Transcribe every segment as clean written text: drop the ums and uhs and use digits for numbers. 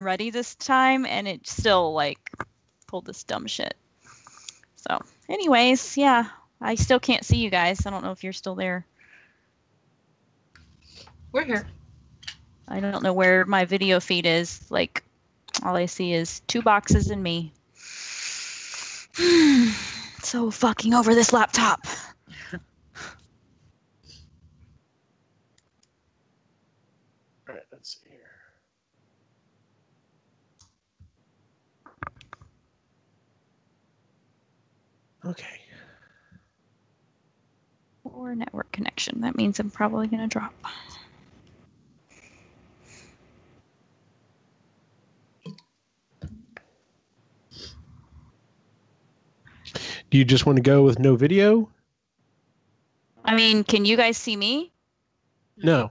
ready this time, and it still like pulled this dumb shit. So, anyways, yeah, I still can't see you guys. I don't know if you're still there. We're here. I don't know where my video feed is. Like, all I see is 2 boxes and me. So fucking over this laptop. All right, let's see here. Okay. Or network connection. That means I'm probably going to drop. Do you just want to go with no video? I mean, can you guys see me? No.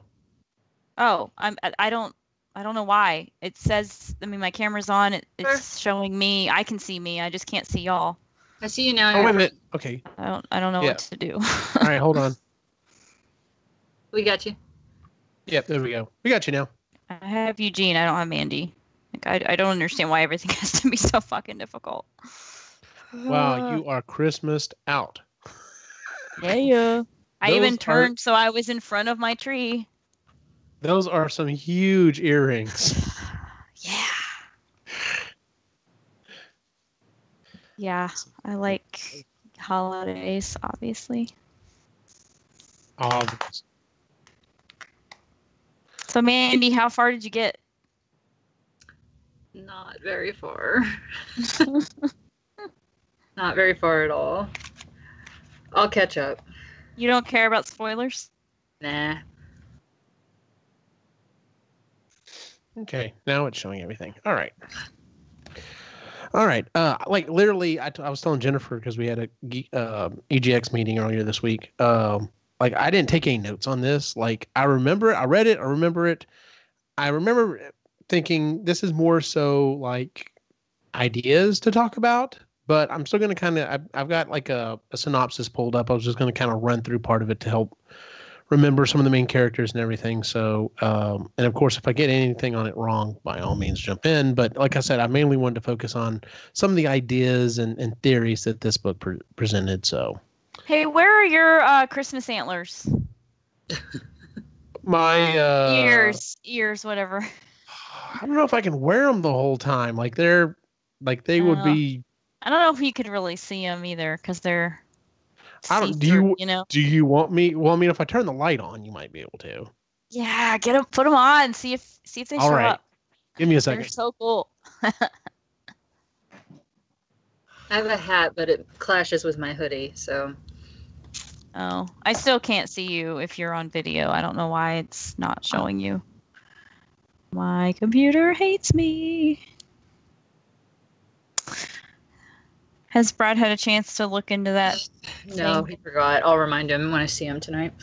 Oh, I don't know why. It says, I mean, my camera's on. It's showing me. I can see me. I just can't see y'all. I see you now. Oh, wait a minute. Okay. I don't know what to do. All right, hold on. We got you. Yep, there we go. We got you now. I have Eugene. I don't have Mandy. Like, I don't understand why everything has to be so fucking difficult. Wow, you are Christmased out. Yeah. I even turned so I was in front of my tree. Those are some huge earrings. Yeah. Yeah, I like holidays, obviously. So, Mandy, how far did you get? Not very far. Not very far at all. I'll catch up. You don't care about spoilers? Nah. Okay, now it's showing everything. All right. Like literally, I was telling Jennifer because we had a EGX meeting earlier this week. Like I didn't take any notes on this. Like I remember, I read it. I remember it. I remember thinking this is more so like ideas to talk about. But I'm still going to kind of, I've got like a synopsis pulled up. I was just going to kind of run through part of it to help remember some of the main characters and everything. So, and of course, if I get anything on it wrong, by all means, jump in. But like I said, I mainly wanted to focus on some of the ideas and theories that this book presented. So, hey, where are your Christmas antlers? My ears, whatever. I don't know if I can wear them the whole time. Like they would be. I don't know if you could really see them either because they're. I don't. Do you want me? Well, I mean, if I turn the light on, you might be able to. Yeah, get them, put them on. See if they show up. Give me a second. They're so cool. I have a hat, but it clashes with my hoodie, so. Oh, I still can't see you if you're on video. I don't know why it's not showing you. My computer hates me. Has Brad had a chance to look into that? No, he forgot. I'll remind him when I see him tonight.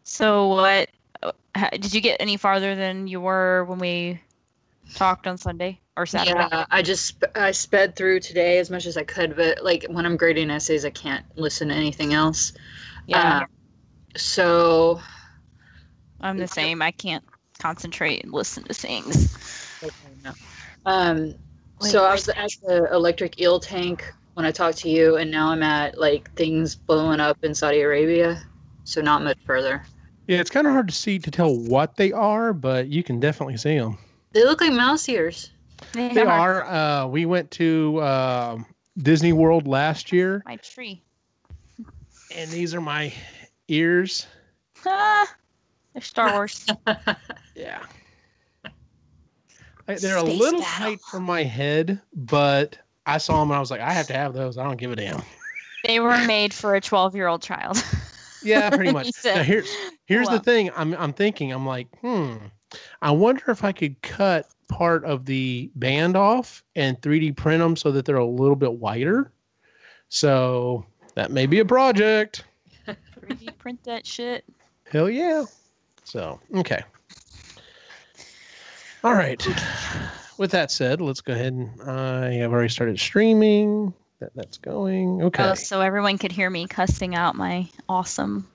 So what, did you get any farther than you were when we talked on Sunday or Saturday? Yeah, I sped through today as much as I could, but like when I'm grading essays, I can't listen to anything else. Yeah. So I'm the same. I can't concentrate and listen to things. So I was at the electric eel tank when I talked to you, and now I'm at like things blowing up in Saudi Arabia. So not much further. Yeah, it's kind of hard to tell what they are, but you can definitely see them. They look like mouse ears. They are. We went to Disney World last year. My tree. And these are my ears. They're Star Wars. Yeah. They're a little tight for my head, but I saw them and I was like, I have to have those. I don't give a damn. They were made for a 12-year-old child. Yeah, pretty much. Now here's the thing. I'm thinking, I'm like, I wonder if I could cut part of the band off and 3D print them so that they're a little bit wider. So that may be a project. 3D print that shit. Hell yeah. So, okay. All right. With that said, let's go ahead and I have already started streaming that's going. Okay. Oh, so everyone could hear me cussing out my awesome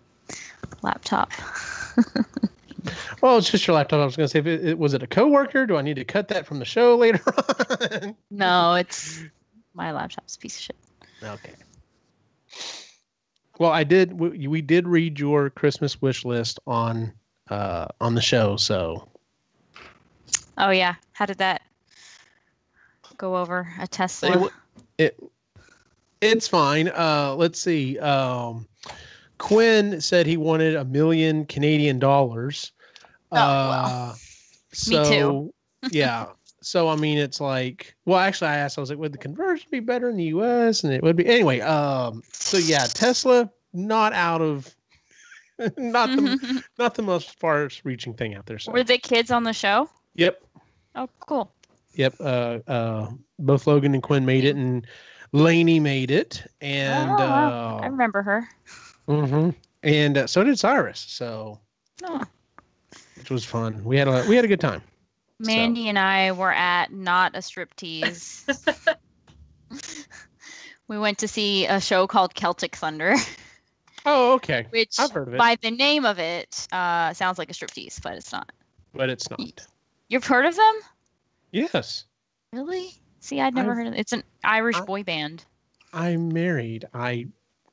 laptop. Well, it's just your laptop. I was going to say, was it a coworker? Do I need to cut that from the show later on? No, it's my laptop's a piece of shit. Okay. Well, we did read your Christmas wish list on the show, so. Oh yeah, how did that go over? A Tesla. It's fine. Let's see. Quinn said he wanted $1 million Canadian dollars. Well. So, Me too. Yeah. So I mean, it's like, well, actually, I asked. I was like, would the conversion be better in the U.S.? And it would be anyway. So yeah, Tesla not out of not the most far-reaching thing out there. So. Were the kids on the show? Yep. Oh, cool. Yep. Both Logan and Quinn made it, and Lainey made it, and I remember her. Mm-hmm. And so did Cyrus. So, which was fun. We had a good time. Mandy and I were at not a striptease. We went to see a show called Celtic Thunder. Oh, okay. Which, I've heard of it. by the name of it, sounds like a striptease, but it's not. But it's not. You've heard of them? Yes. Really? See, I'd never heard of it. It's an Irish boy band. I'm married. I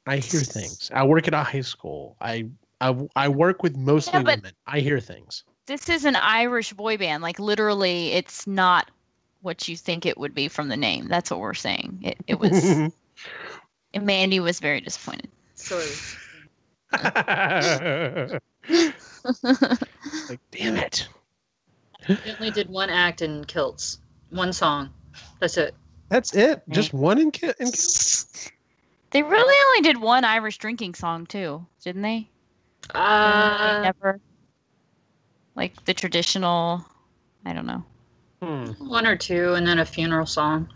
hear things. I work at a high school. I work with mostly women. I hear things. This is an Irish boy band. Like, literally, it's not what you think it would be from the name. That's what we're saying. It was. And Mandy was very disappointed. Sorry. Like, damn it. They only did one act in kilts. One song. That's it. That's it? Just one in kilts? They really only did one Irish drinking song, too. Didn't they? Never. Like the traditional, I don't know. One or two, and then a funeral song.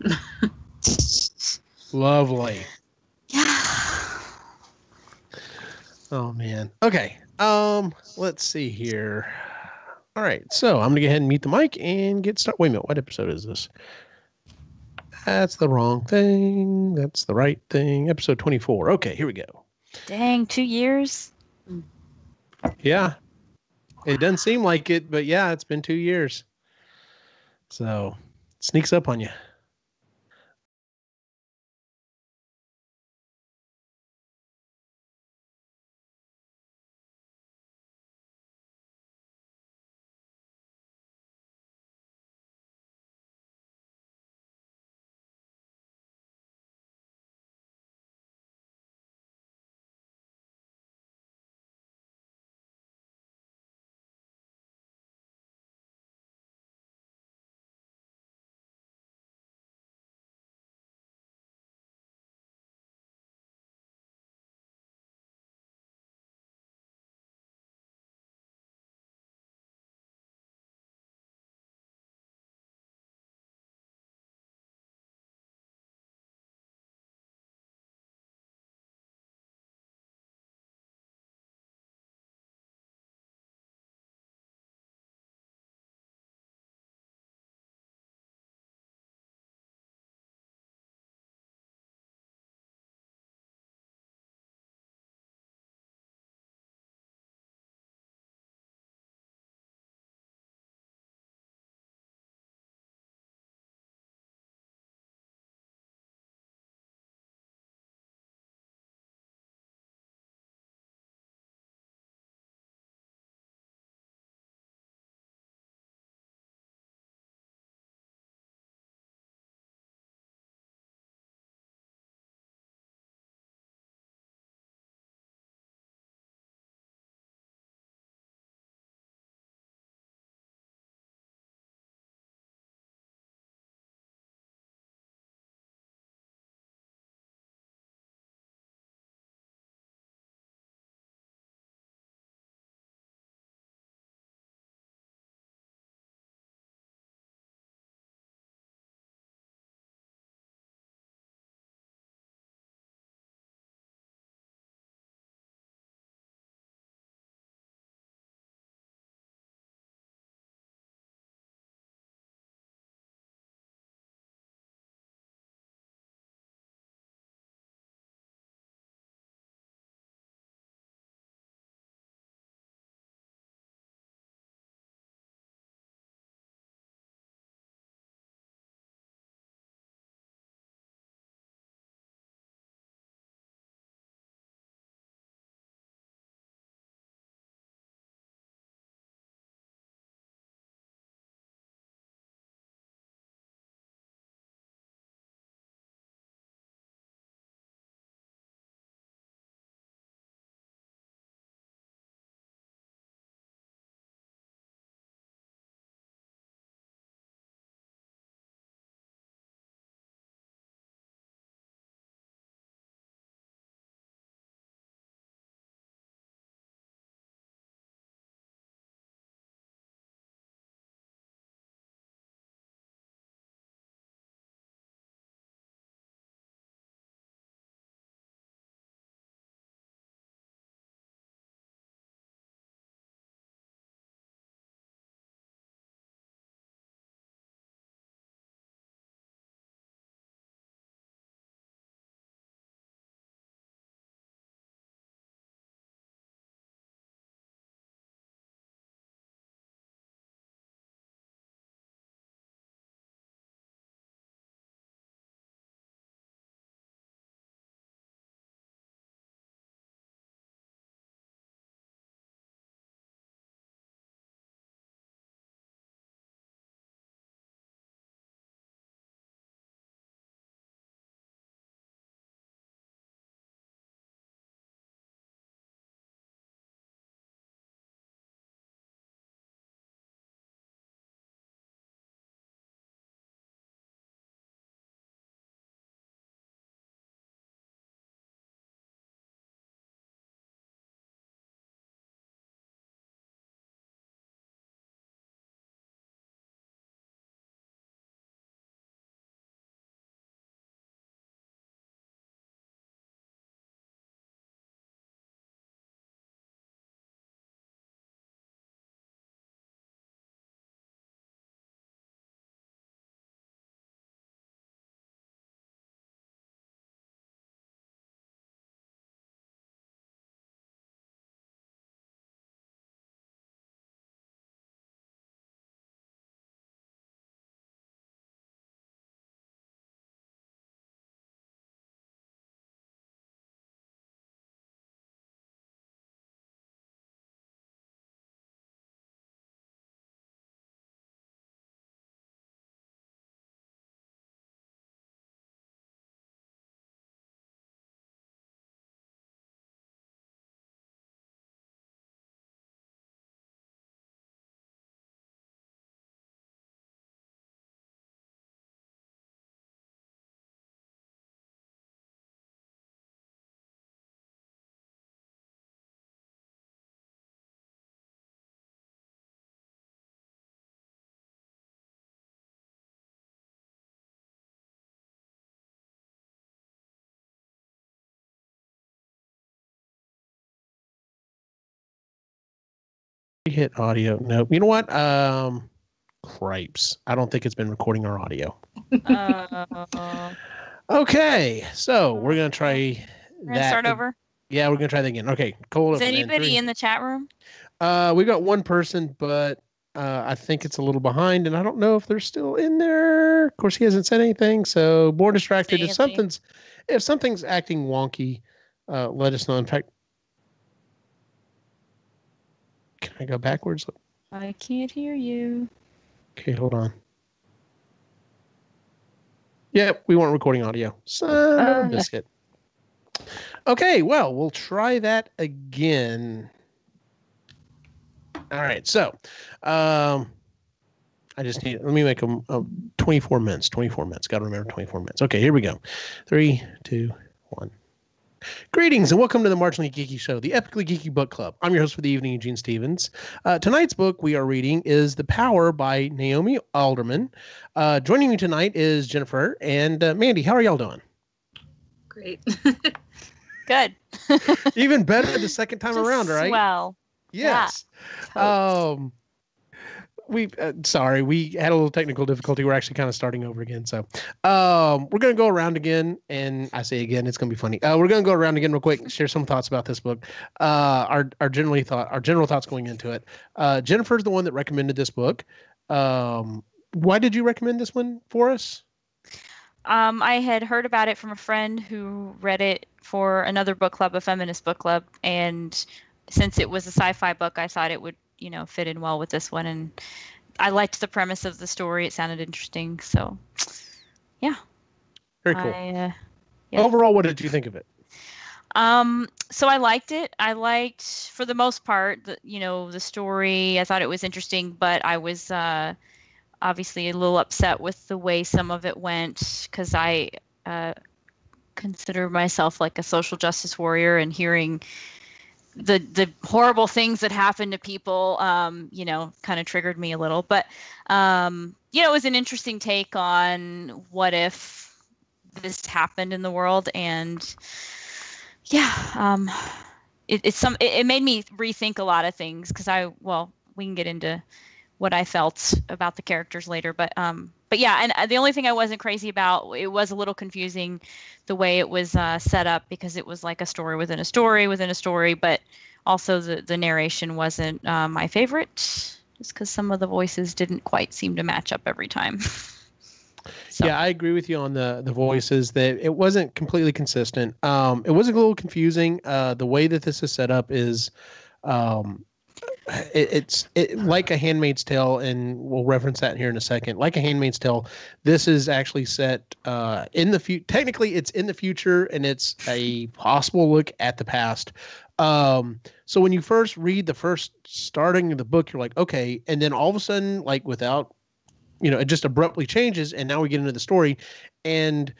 Lovely. Yeah. Oh man. Okay. Let's see here. All right. So I'm gonna go ahead and mute the mic and get started. Wait a minute. What episode is this? That's the wrong thing. That's the right thing. Episode 24. Okay. Here we go. Dang, 2 years. Yeah. It doesn't seem like it, but yeah, it's been 2 years. So it sneaks up on you. hit audio. Nope. You know what? Cripes. I don't think it's been recording our audio. Okay, so we're gonna try We're gonna start over. Yeah, we're gonna try that again. Okay, cold. Is anybody in the chat room? We got one person, but I think it's a little behind, and I don't know if they're still in there. Of course, he hasn't said anything, so more distracted. If something's acting wonky, let us know. In fact, can I go backwards? I can't hear you. Okay, hold on. Yep, we weren't recording audio. Son of a biscuit. Okay, well, we'll try that again. All right, so I just let me make them 24 minutes. 24 minutes. Got to remember 24 minutes. Okay, here we go. 3, 2, 1. Greetings and welcome to the Marginally Geeky Show, the epically geeky book club. I'm your host for the evening, Eugene Stevens. Tonight's book we are reading is The Power by Naomi Alderman. Joining me tonight is Jennifer and Mandy. How are y'all doing? Great. Good. Even better the second time around, right? Well. Yes. Yeah. We sorry, we had a little technical difficulty. We're actually kind of starting over again. So we're going to go around again. And I say again, it's going to be funny. We're going to go around again real quick and share some thoughts about this book. Our general thoughts going into it. Jennifer's the one that recommended this book. Why did you recommend this one for us? I had heard about it from a friend who read it for another book club, a feminist book club. And since it was a sci-fi book, I thought it would, fit in well with this one. And I liked the premise of the story. It sounded interesting. So, yeah. Very cool. Yeah. Overall, what did you think of it? So I liked it. I liked, for the most part, the story. I thought it was interesting, but I was obviously a little upset with the way some of it went, because I consider myself like a social justice warrior, and hearing the horrible things that happen to people, kind of triggered me a little. But, it was an interesting take on what if this happened in the world. And yeah, it made me rethink a lot of things, because we can get into what I felt about the characters later. But yeah, and the only thing I wasn't crazy about, it was a little confusing the way it was set up, because it was like a story within a story within a story, but also the narration wasn't my favorite, just because some of the voices didn't quite seem to match up every time. So. Yeah, I agree with you on the voices, that it wasn't completely consistent. It was a little confusing. The way that this is set up is it's like A Handmaid's Tale, and we'll reference that here in a second. Like A Handmaid's Tale, this is actually set in the future. Technically, it's in the future, and it's a possible look at the past. So when you first read the first starting of the book, you're like, okay, and then all of a sudden, like without, it just abruptly changes, and now we get into the story, and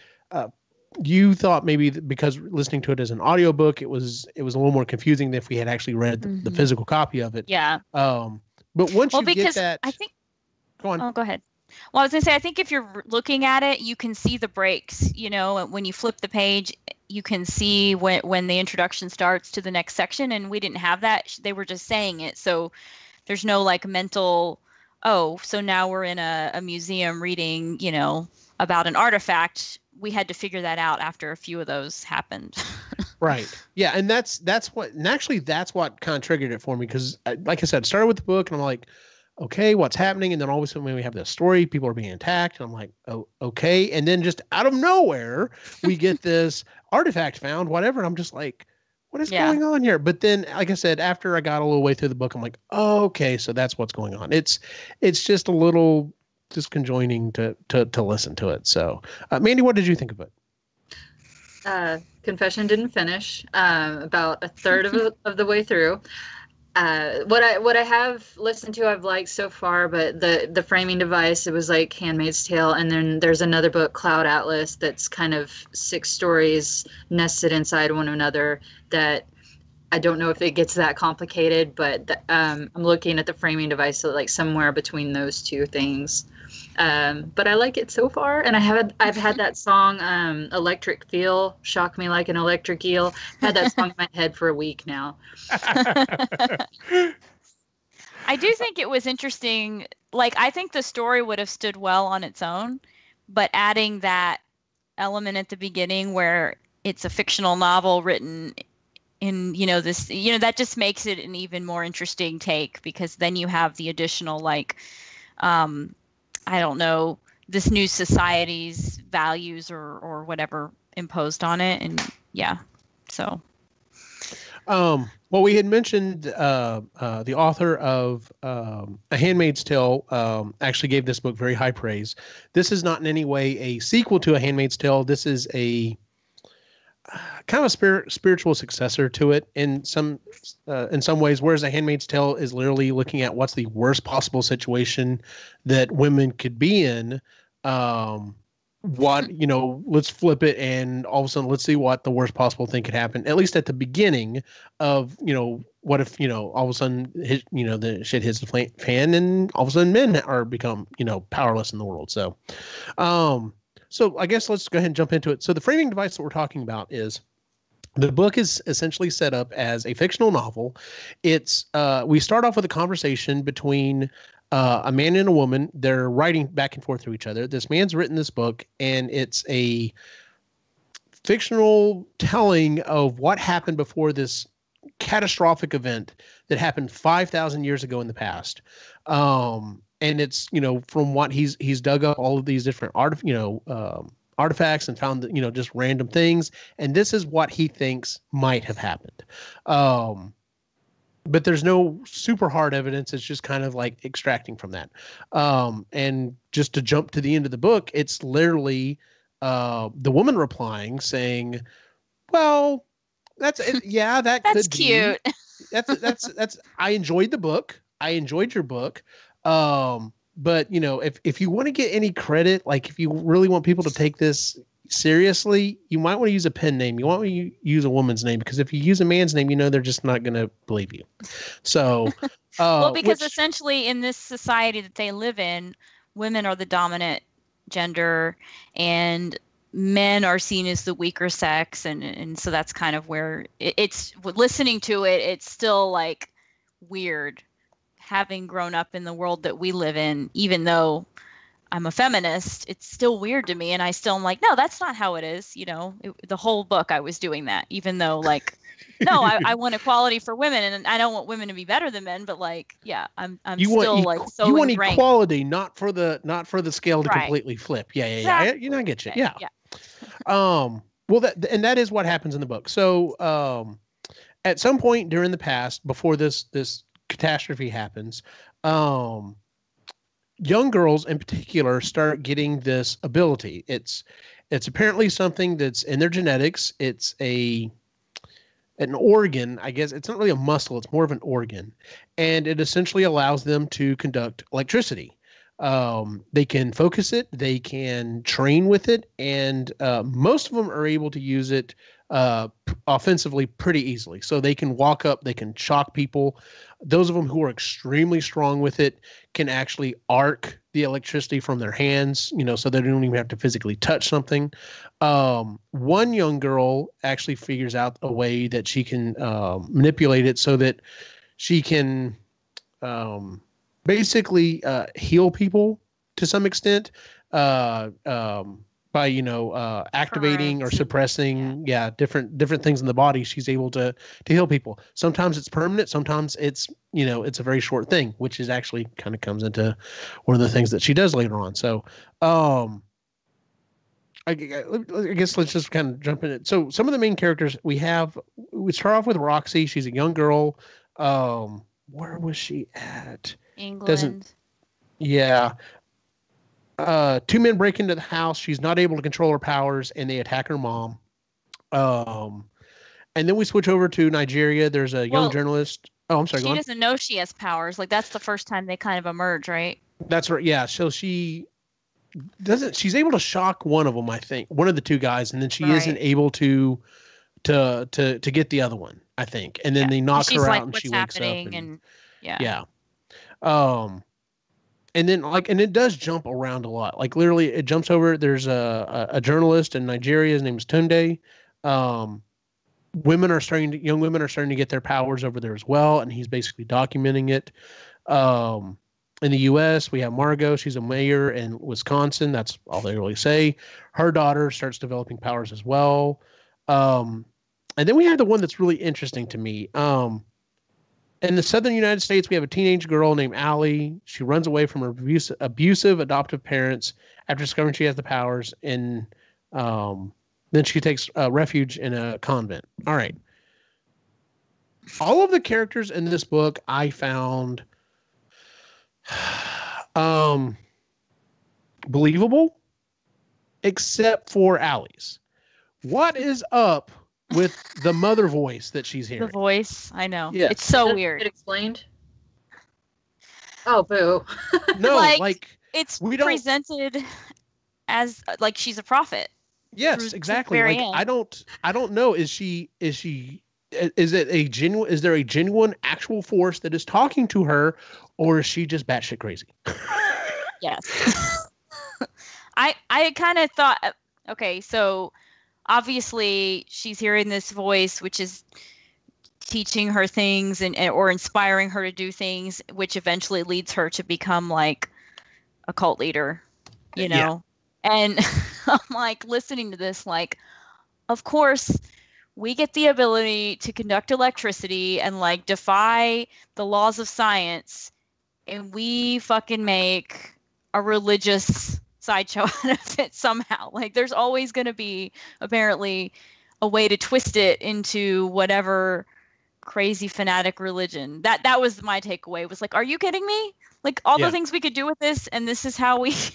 you thought maybe because listening to it as an audiobook, it was a little more confusing than if we had actually read the physical copy of it. Yeah. But once you get that, I think. Go on. Oh, go ahead. Well, I was gonna say, I think if you're looking at it, you can see the breaks. When you flip the page, you can see when the introduction starts to the next section, and we didn't have that. They were just saying it, so there's no like mental. Oh, so now we're in a museum reading, about an artifact. We had to figure that out after a few of those happened. Right. Yeah. And that's what kind of triggered it for me. Cause like I said, started with the book, and I'm like, okay, what's happening? And then all of a sudden when we have this story, people are being attacked, and I'm like, oh, okay. And then just out of nowhere, we get this artifact found, whatever. And I'm just like, what is going on here? But then, like I said, after I got a little way through the book, I'm like, oh, okay, so that's what's going on. It's just a little disconjoining to listen to it. So, Mandy, what did you think of it? Confession didn't finish. About a third of the way through. What I have listened to, I've liked so far, but the framing device, it was like Handmaid's Tale, and then there's another book, Cloud Atlas, that's kind of 6 stories nested inside one another. That I don't know if it gets that complicated, but I'm looking at the framing device, so like somewhere between those two things. But I like it so far, and I've had that song, Electric Feel, Shock Me Like an Electric Eel. Had that song in my head for a week now. I do think it was interesting. Like, I think the story would have stood well on its own, but adding that element at the beginning where it's a fictional novel written in, this, that just makes it an even more interesting take, because then you have the additional, like, I don't know, this new society's values or whatever imposed on it. And yeah, so. Well, we had mentioned the author of A Handmaid's Tale actually gave this book very high praise. This is not in any way a sequel to A Handmaid's Tale. This is a kind of a spiritual successor to it in some ways, whereas A Handmaid's Tale is literally looking at what's the worst possible situation that women could be in. Let's flip it, and all of a sudden let's see what the worst possible thing could happen, at least at the beginning of, what if, all of a sudden the shit hits the fan, and all of a sudden men are become, powerless in the world. So I guess let's go ahead and jump into it. So the framing device that we're talking about is, the book is essentially set up as a fictional novel. It's we start off with a conversation between a man and a woman. They're writing back and forth to each other. This man's written this book, and it's a fictional telling of what happened before this catastrophic event that happened 5,000 years ago in the past. And it's, from what he's dug up all of these different artifacts and found, just random things. And this is what he thinks might have happened. But there's no super hard evidence. It's just kind of like extracting from that. And just to jump to the end of the book, it's literally the woman replying saying, well, that's it. Yeah, that that's could cute. Be. That's I enjoyed the book. I enjoyed your book. But if you want to get any credit, like if you really want people to take this seriously, you might want to use a pen name. You want to use a woman's name, because if you use a man's name, they're just not going to believe you. So, well, because essentially in this society that they live in, women are the dominant gender and men are seen as the weaker sex. And so that's kind of where it's listening to it. It's still like weird having grown up in the world that we live in, even though I'm a feminist, it's still weird to me. And I still am like, no, that's not how it is. The whole book I was doing that, even though like, no, I want equality for women, and I don't want women to be better than men, but like, yeah, I'm you still want like, so you want ingrained. Equality, not for the scale to Right. completely flip. Yeah. Exactly. I get you. Okay. Yeah. Well, that is what happens in the book. So, at some point during the past, before this catastrophe happens, young girls in particular start getting this ability. It's apparently something that's in their genetics. It's an organ, I guess. It's not really a muscle. It's more of an organ. And it essentially allows them to conduct electricity. They can focus it. They can train with it. And most of them are able to use it offensively pretty easily. So they can walk up, they can shock people. Those of them who are extremely strong with it can actually arc the electricity from their hands, so they don't even have to physically touch something. One young girl actually figures out a way that she can manipulate it so that she can basically heal people to some extent by activating or suppressing different things in the body. She's able to heal people. Sometimes it's permanent, sometimes it's it's a very short thing, which is actually kind of comes into one of the things that she does later on. So I guess let's just kind of jump in it. So some of the main characters we start off with Roxy. She's a young girl. Where was she at? England. Two men break into the house. She's not able to control her powers, and they attack her mom. And then we switch over to Nigeria. There's a young journalist. Oh, I'm sorry. She doesn't know she has powers. Like, that's the first time they kind of emerge, right? That's right. Yeah. So she doesn't. She's able to shock one of them, I think, one of the two guys, and then she isn't able to get the other one, I think. And then they knock her out, and she wakes up. And and then and it does jump around a lot. Like literally it jumps over. There's a journalist in Nigeria. His name is Tunde. young women are starting to get their powers over there as well, and he's basically documenting it. In the U.S., we have Margot. She's a mayor in Wisconsin. That's all they really say. Her daughter starts developing powers as well. And then we have the one that's really interesting to me. In the southern United States, we have a teenage girl named Allie. She runs away from her abusive adoptive parents after discovering she has the powers, and then she takes refuge in a convent. All right. All of the characters in this book I found believable, except for Allie's. What is up with the mother voice that she's hearing? The voice, I know. Yes. It's so Does weird. it explained? Oh, boo. No, like it's we don't presented as like she's a prophet. Yes, exactly. Like end. I don't know. Is there a genuine actual force that is talking to her, or is she just batshit crazy? Yes. I kind of thought, okay, so obviously she's hearing this voice, which is teaching her things or inspiring her to do things, which eventually leads her to become like a cult leader, you know? Yeah. And I'm like listening to this, like, of course we get the ability to conduct electricity and like defy the laws of science, and we fucking make a religious sideshow out of it somehow. Like there's always going to be apparently a way to twist it into whatever crazy fanatic religion. That was my takeaway, was like, are you kidding me? Like all the things we could do with this, and this is how we see,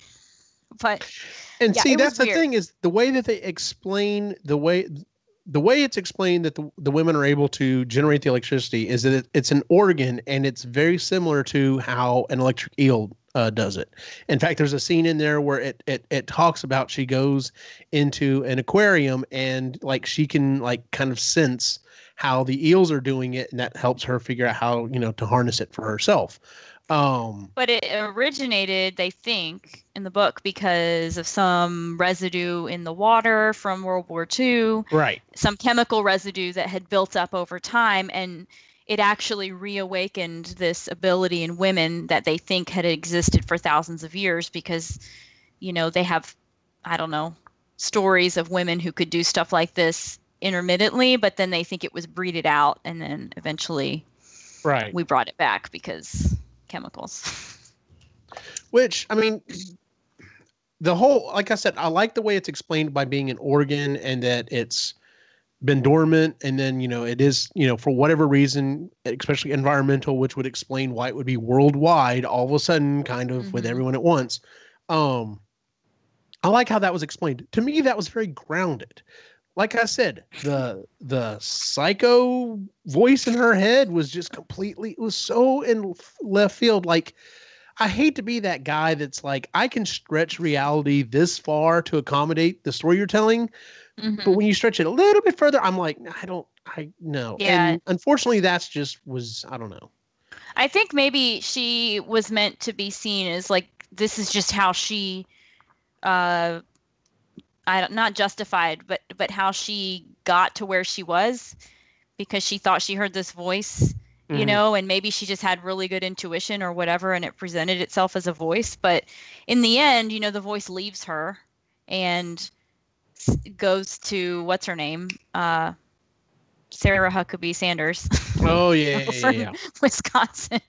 that's the thing, is the way that they explain the way it's explained that the women are able to generate the electricity is that it's an organ, and it's very similar to how an electric eel does it. In fact, there's a scene in there where it talks about she goes into an aquarium and like she can like kind of sense how the eels are doing it, and that helps her figure out how, to harness it for herself. But it originated, they think, in the book because of some residue in the water from World War II. Right. Some chemical residue that had built up over time, and it actually reawakened this ability in women that they think had existed for thousands of years because, they have, I don't know, stories of women who could do stuff like this intermittently, but then they think it was breeded out, and then eventually we brought it back because chemicals. Which, I mean, the whole, like I said, I like the way it's explained by being an organ and that it's been dormant, and then, it is, for whatever reason, especially environmental, which would explain why it would be worldwide all of a sudden, kind of with everyone at once. I like how that was explained. To me, that was very grounded. Like I said, the psycho voice in her head was just completely, it was so in left field. Like, I hate to be that guy that's like, I can stretch reality this far to accommodate the story you're telling. But when you stretch it a little bit further, I'm like, I know. Yeah. And unfortunately, I don't know. I think maybe she was meant to be seen as like, this is just how she, not justified, but how she got to where she was, because she thought she heard this voice, and maybe she just had really good intuition or whatever, and it presented itself as a voice. But in the end, the voice leaves her and goes to, what's her name? Sarah Huckabee Sanders. Oh yeah. Wisconsin.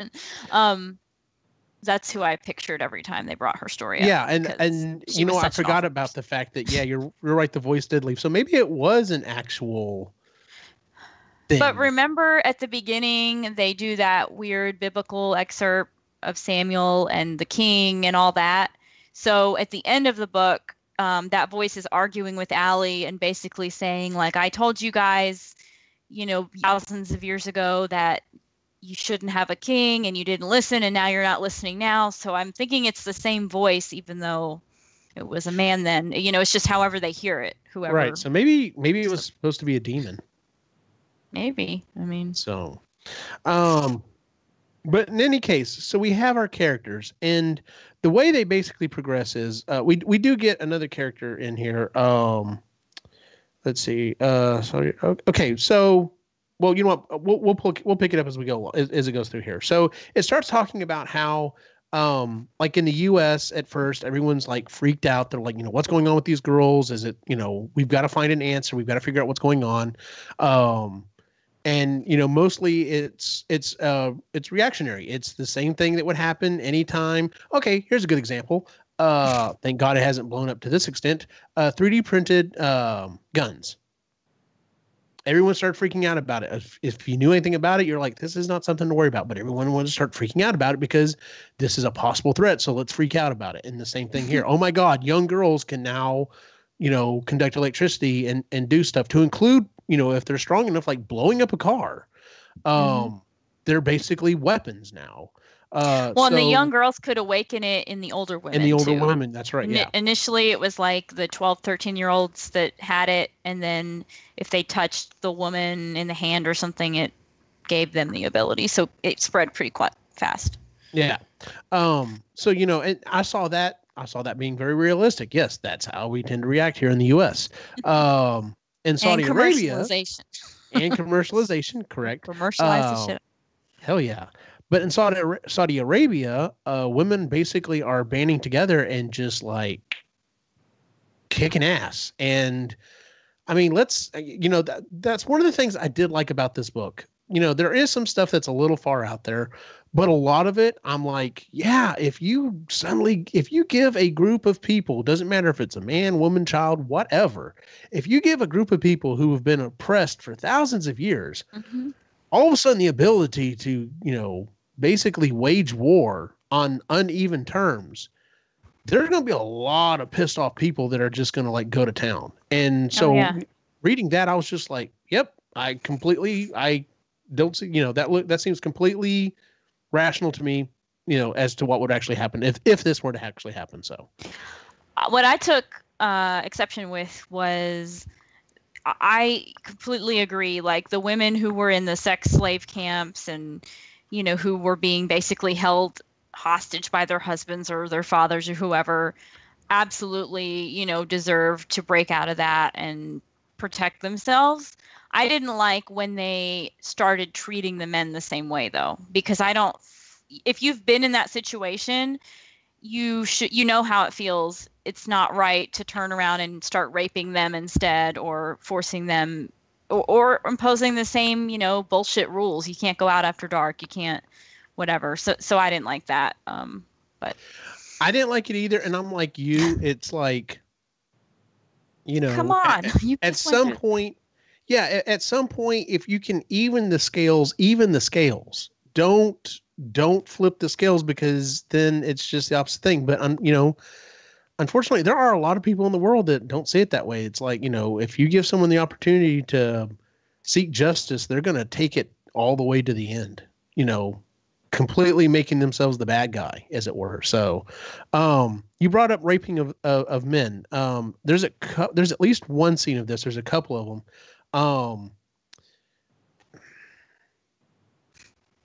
That's who I pictured every time they brought her story up. Yeah, and I forgot about the fact that you're right, the voice did leave. So maybe it was an actual thing. But remember at the beginning they do that weird biblical excerpt of Samuel and the king and all that. So at the end of the book, that voice is arguing with Allie and basically saying, like, I told you guys, thousands of years ago that you shouldn't have a king and you didn't listen, and now you're not listening now. So I'm thinking it's the same voice, even though it was a man then. It's just however they hear it, whoever. Right. So maybe it was supposed to be a demon. Maybe. I mean. So, but in any case, so we have our characters, and the way they basically progress is we do get another character in here. let's see. Sorry. Okay. So, well, you know what? We'll pick it up as we go, as it goes through here. So it starts talking about how, like in the U.S. at first, everyone's like freaked out. They're like, what's going on with these girls? Is it, we've got to find an answer. We've got to figure out what's going on. And mostly it's reactionary. It's the same thing that would happen anytime. Okay, here's a good example. Thank God it hasn't blown up to this extent. 3D printed guns. Everyone started freaking out about it. If you knew anything about it, you're like, this is not something to worry about. But everyone wanted to start freaking out about it because this is a possible threat. So let's freak out about it. And the same thing here. Oh my God, young girls can now, conduct electricity and do stuff, to include, if they're strong enough, like blowing up a car. They're basically weapons now. And the young girls could awaken it in the older women. Women, that's right. Yeah. Initially, it was like the 12, 13-year-olds that had it, and then if they touched the woman in the hand or something, it gave them the ability. So it spread pretty quite fast. Yeah. So and I saw that being very realistic. Yes, that's how we tend to react here in the U.S. In Saudi Arabia, and commercialization, correct? Commercialize the shit. Hell yeah. But in Saudi Arabia, women basically are banding together and just like kicking ass. And I mean, that's one of the things I did like about this book. There is some stuff that's a little far out there, but a lot of it, I'm like, yeah, if you give a group of people, doesn't matter if it's a man, woman, child, whatever, if you give a group of people who have been oppressed for thousands of years, all of a sudden the ability to, basically wage war on uneven terms, there's going to be a lot of pissed off people that are just going to like go to town. And so reading that, I was just like, yep, I don't see, that seems completely rational to me, as to what would actually happen if this were to actually happen. So what I took exception with was, I completely agree. Like the women who were in the sex slave camps and, who were being basically held hostage by their husbands or their fathers or whoever, absolutely, deserve to break out of that and protect themselves. I didn't like when they started treating the men the same way, though, because if you've been in that situation, you know how it feels. It's not right to turn around and start raping them instead, or forcing them or imposing the same, bullshit rules. You can't go out after dark. You can't, whatever. So I didn't like that. But I didn't like it either. And I'm like you, it's like, come on. At some point, if you can even the scales, don't flip the scales, because then it's just the opposite thing. But, unfortunately, there are a lot of people in the world that don't see it that way. It's like, if you give someone the opportunity to seek justice, they're going to take it all the way to the end, completely making themselves the bad guy, as it were. So you brought up raping of men. There's at least one scene of this. There's a couple of them.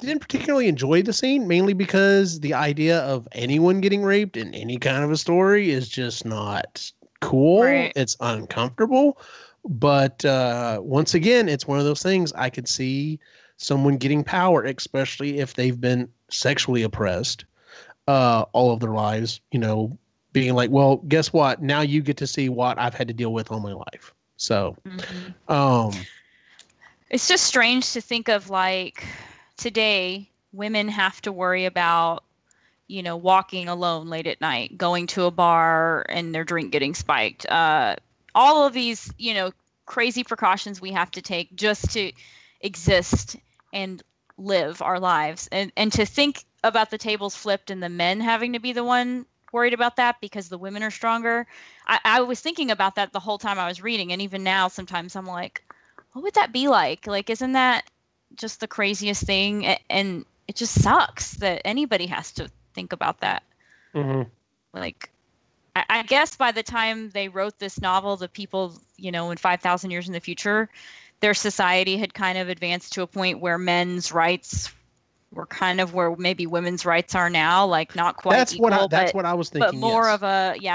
Didn't particularly enjoy the scene, mainly because the idea of anyone getting raped in any kind of a story is just not cool. Right. It's uncomfortable. But once again, it's one of those things I could see someone getting power, especially if they've been sexually oppressed all of their lives, being like, well, guess what? Now you get to see what I've had to deal with all my life. So it's just strange to think of, like, today, women have to worry about, walking alone late at night, going to a bar and their drink getting spiked. All of these, crazy precautions we have to take just to exist and live our lives. And to think about the tables flipped and the men having to be the one worried about that because the women are stronger. I was thinking about that the whole time I was reading. And even now, sometimes I'm like, what would that be like? Like, isn't that just the craziest thing? And it just sucks that anybody has to think about that. Like, I guess by the time they wrote this novel, the people, in 5,000 years in the future, their society had kind of advanced to a point where men's rights were kind of where maybe women's rights are now, like not quite equal. That's what I was thinking. But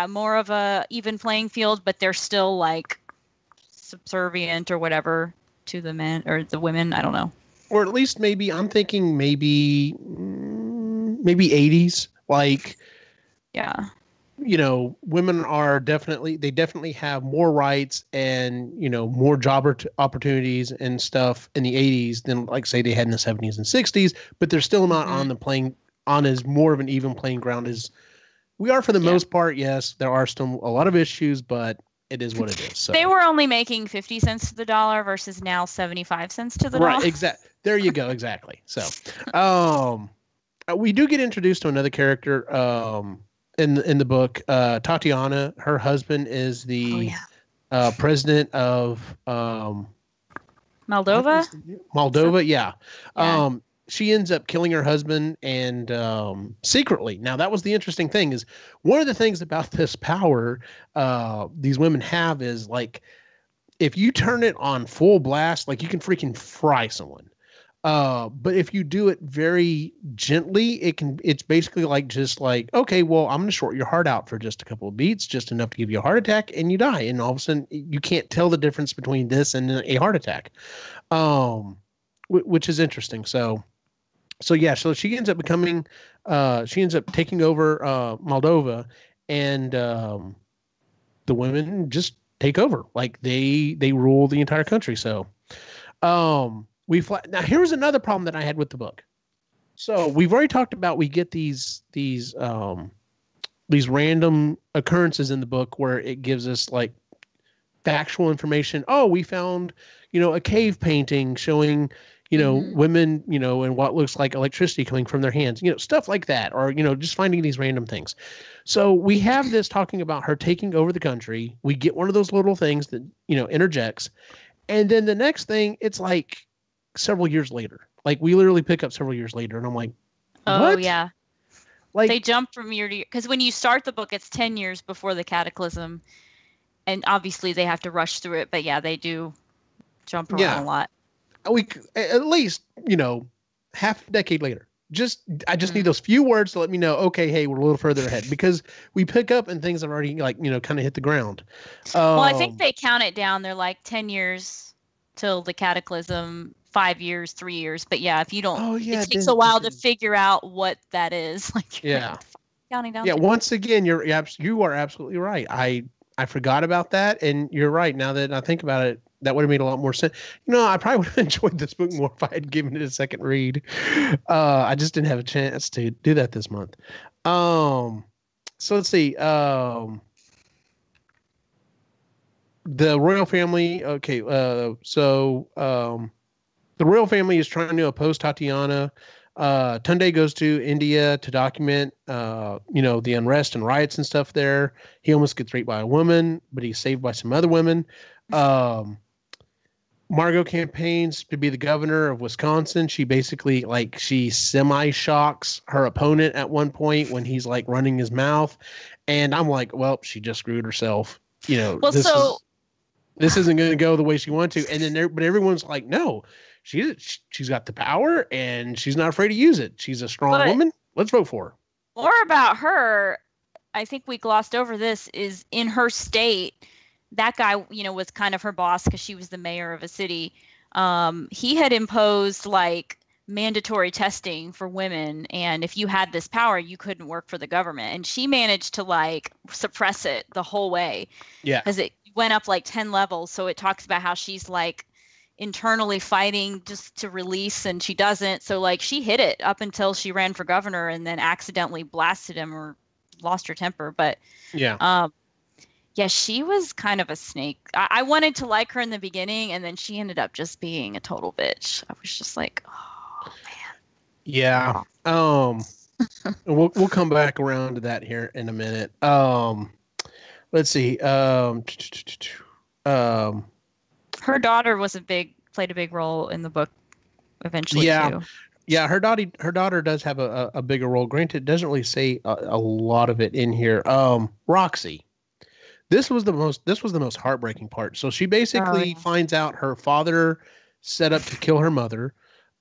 more of a even playing field, but they're still like subservient or whatever to the men or the women. I don't know. Or at least maybe I'm thinking maybe 80s. Like, Yeah. you know, women are definitely have more rights and, you know, more job opportunities and stuff in the 80s than, like, say, they had in the 70s and 60s, but they're still not on as more of an even playing ground as we are for the most part. Yes, there are still a lot of issues, but it is what it is. So they were only making 50 cents to the dollar versus now 75 cents to the dollar. Right, exactly. There you go, exactly. So, we do get introduced to another character in the book. Tatiana, her husband is the president of Moldova. Moldova, yeah. She ends up killing her husband and secretly. Now, that was the interesting thing, is one of the things about this power these women have is, like, if you turn it on full blast, like, you can freaking fry someone. But if you do it very gently, it's basically like, just like, okay, well, I'm going to short your heart out for just a couple of beats, just enough to give you a heart attack, and you die. And all of a sudden you can't tell the difference between this and a heart attack. Which is interesting. So she ends up becoming, she ends up taking over Moldova, and the women just take over. Like, they rule the entire country. So now here's another problem that I had with the book. So we've already talked about, we get these random occurrences in the book where it gives us, like, factual information. Oh, we found, you know, a cave painting showing, you know, women, you know, and what looks like electricity coming from their hands, you know, stuff like that, or, you know, just finding these random things. So we have this talking about her taking over the country. We get one of those little things that, you know, interjects. And then the next thing, it's like several years later. Like, we literally pick up several years later, and I'm like, what? Oh, yeah. Like, they jump from year to year. Because when you start the book, it's 10 years before the cataclysm. And obviously they have to rush through it. But yeah, they do jump around a lot. We at least, you know, half a decade later. I just need those few words to let me know, okay, hey, we're a little further ahead, because we pick up and things have already, like, you know, kind of hit the ground. Well, I think they count it down. They're like 10 years till the cataclysm, 5 years, 3 years. But yeah, if you don't, it takes a while to figure out what that is. Like, counting down. Yeah. Once again, you are absolutely right. I forgot about that, and you're right. Now that I think about it, that would have made a lot more sense. You know, I probably would have enjoyed this book more if I had given it a second read. I just didn't have a chance to do that this month. So let's see. The royal family. Okay. The royal family is trying to oppose Tatiana. Tunde goes to India to document, you know, the unrest and riots and stuff there. He almost gets raped by a woman, but he's saved by some other women. Margot campaigns to be the governor of Wisconsin. She basically, like, she semi-shocks her opponent at one point when he's, like, running his mouth. And I'm like, well, she just screwed herself. You know, this isn't going to go the way she wanted to. And then but everyone's like, no, she's got the power and she's not afraid to use it. She's a strong woman. Let's vote for her. More about her, I think we glossed over this, is in her state. That guy, you know, was kind of her boss because she was the mayor of a city. He had imposed, like, mandatory testing for women, and if you had this power, you couldn't work for the government. And she managed to, like, suppress it the whole way. Yeah, because it went up like 10 levels. So it talks about how she's, like, internally fighting just to release, and she doesn't. So, like, she hid it up until she ran for governor, and then accidentally blasted him or lost her temper. But yeah, she was kind of a snake. I wanted to like her in the beginning, and then she ended up just being a total bitch. I was just like, oh, man. Yeah. We'll come back around to that here in a minute. Let's see. Her daughter played a big role in the book eventually, too. Yeah, her daughter does have a bigger role. Granted, it doesn't really say a lot of it in here. Roxy. This was the most heartbreaking part. So she basically finds out her father set up to kill her mother,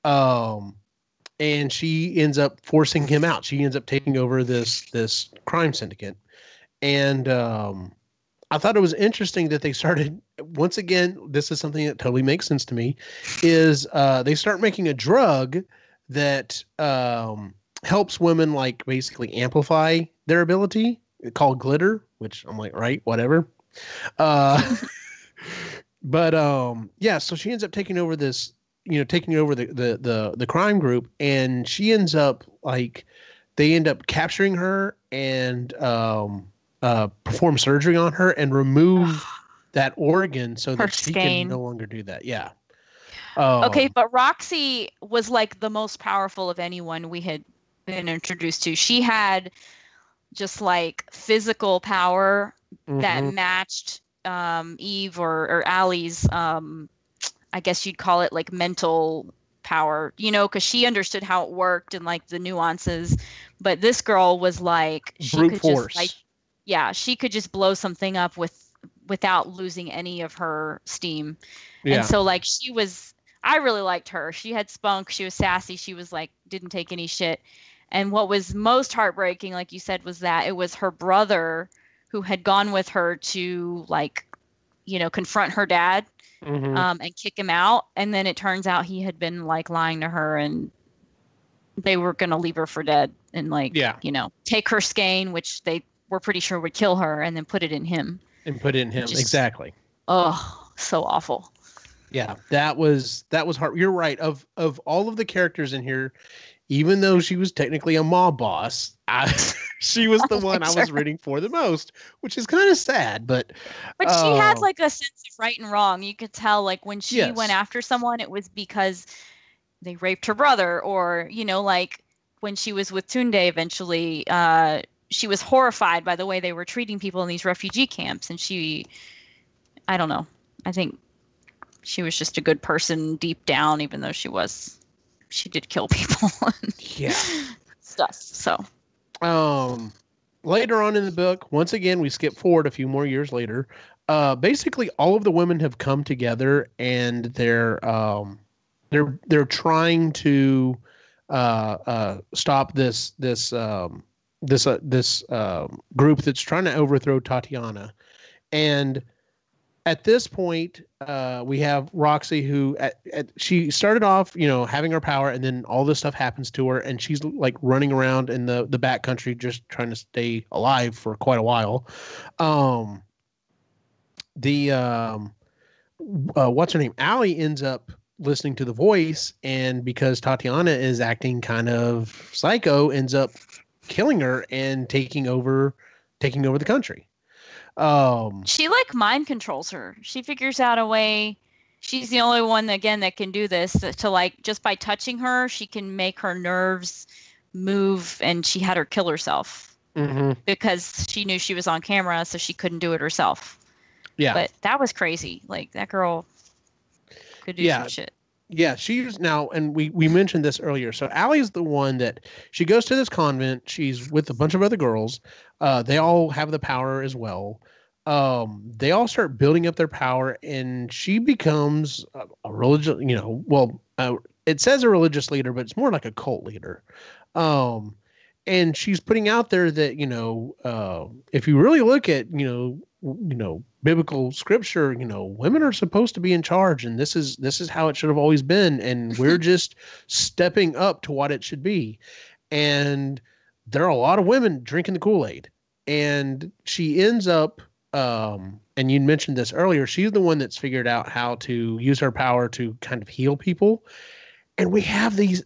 and she ends up forcing him out. She ends up taking over this crime syndicate, and I thought it was interesting that they started, once again, this is something that totally makes sense to me, is they start making a drug that helps women like basically amplify their ability, called glitter, which I'm like, right, whatever. But yeah, so she ends up taking over this, taking over the crime group, and she ends up like, they end up capturing her and perform surgery on her and remove that organ so that she can no longer do that. Yeah. Okay, but Roxy was like the most powerful of anyone we had been introduced to. She had just like physical power that matched Eve or Allie's, I guess you'd call it like mental power, because she understood how it worked and like the nuances. But this girl was like, she brute could force. just like, yeah, she could just blow something up without losing any of her steam. Yeah. And so like I really liked her. She had spunk. She was sassy. She was like, didn't take any shit. And what was most heartbreaking, like you said, was that it was her brother who had gone with her to like, confront her dad and kick him out. And then it turns out he had been like lying to her, and they were going to leave her for dead and like, take her skein, which they were pretty sure would kill her, and then put it in him. Exactly. Oh, so awful. Yeah, that was hard. You're right. Of all of the characters in here, even though she was technically a mob boss, she was the one I was rooting for the most, which is kind of sad. But she had like a sense of right and wrong. You could tell like when she went after someone, it was because they raped her brother, or like when she was with Tunde eventually, she was horrified by the way they were treating people in these refugee camps, and I don't know. I think she was just a good person deep down, even though she did kill people. Stuff. So, later on in the book, once again, we skip forward a few more years later. Basically, all of the women have come together, and they're trying to stop this group that's trying to overthrow Tatiana. And at this point, we have Roxy, who she started off, having her power, and then all this stuff happens to her, and she's like running around in the backcountry just trying to stay alive for quite a while. What's her name? Allie ends up listening to the voice, and because Tatiana is acting kind of psycho, ends up killing her and taking over the country. She like mind controls her. She figures out a way. She's the only one that can do this, to like, just by touching her, she can make her nerves move, and she had her kill herself because she knew she was on camera, so she couldn't do it herself. Yeah. But that was crazy. Like, that girl could do some shit. Yeah, she's now, and we mentioned this earlier. So Allie's the one that she goes to this convent. She's with a bunch of other girls. They all have the power as well. They all start building up their power, and she becomes a religious, it says a religious leader, but it's more like a cult leader. And she's putting out there that, if you really look at, biblical scripture, women are supposed to be in charge, and this is how it should have always been. And we're just stepping up to what it should be. And there are a lot of women drinking the Kool-Aid, and she ends up, and you mentioned this earlier, she's the one that's figured out how to use her power to kind of heal people. And we have this,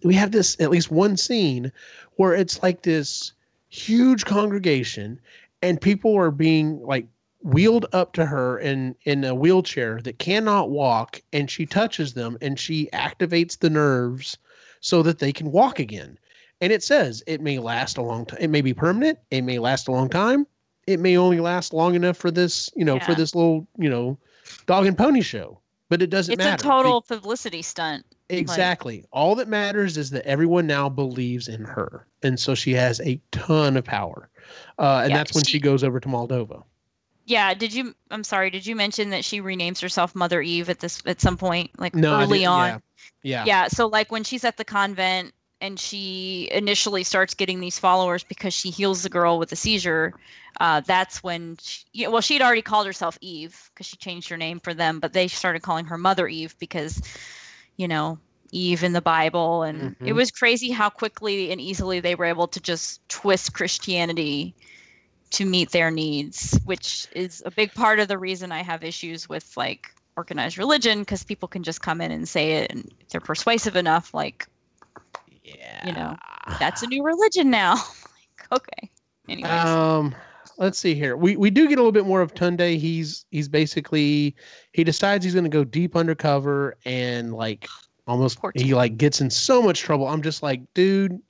at least one scene where it's like this huge congregation, and people are being like wheeled up to her in a wheelchair that cannot walk, and she touches them, and she activates the nerves so that they can walk again. And it says it may last a long time. It may be permanent. It may last a long time. It may only last long enough for this, for this little, dog and pony show. But it doesn't matter. It's a total publicity stunt. Exactly. All that matters is that everyone now believes in her. And so she has a ton of power. And that's when she goes over to Moldova. Yeah. Did you mention that she renames herself Mother Eve at some point, like early on? Yeah. Yeah. So like when she's at the convent, and she initially starts getting these followers because she heals the girl with a seizure. That's when she'd already called herself Eve because she changed her name for them, but they started calling her Mother Eve because, Eve in the Bible. And it was crazy how quickly and easily they were able to just twist Christianity to meet their needs, which is a big part of the reason I have issues with like organized religion, because people can just come in and say it, and if they're persuasive enough, like, that's a new religion now. Like, okay. Anyways. Let's see here. We do get a little bit more of Tunde. He's basically, he decides he's going to go deep undercover, and like almost he like gets in so much trouble. I'm just like, dude,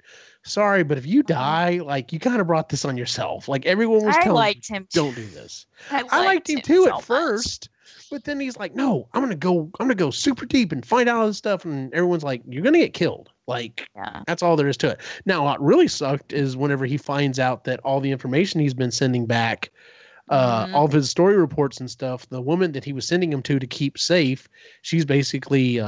sorry, but if you die, like you kind of brought this on yourself. Like everyone was telling you, don't do this. I liked him too at first, but then he's like, no, I'm gonna go super deep and find out all this stuff, and everyone's like, you're gonna get killed. Like, that's all there is to it. Now, what really sucked is whenever he finds out that all the information he's been sending back, all of his story reports and stuff, the woman that he was sending him to keep safe, she's basically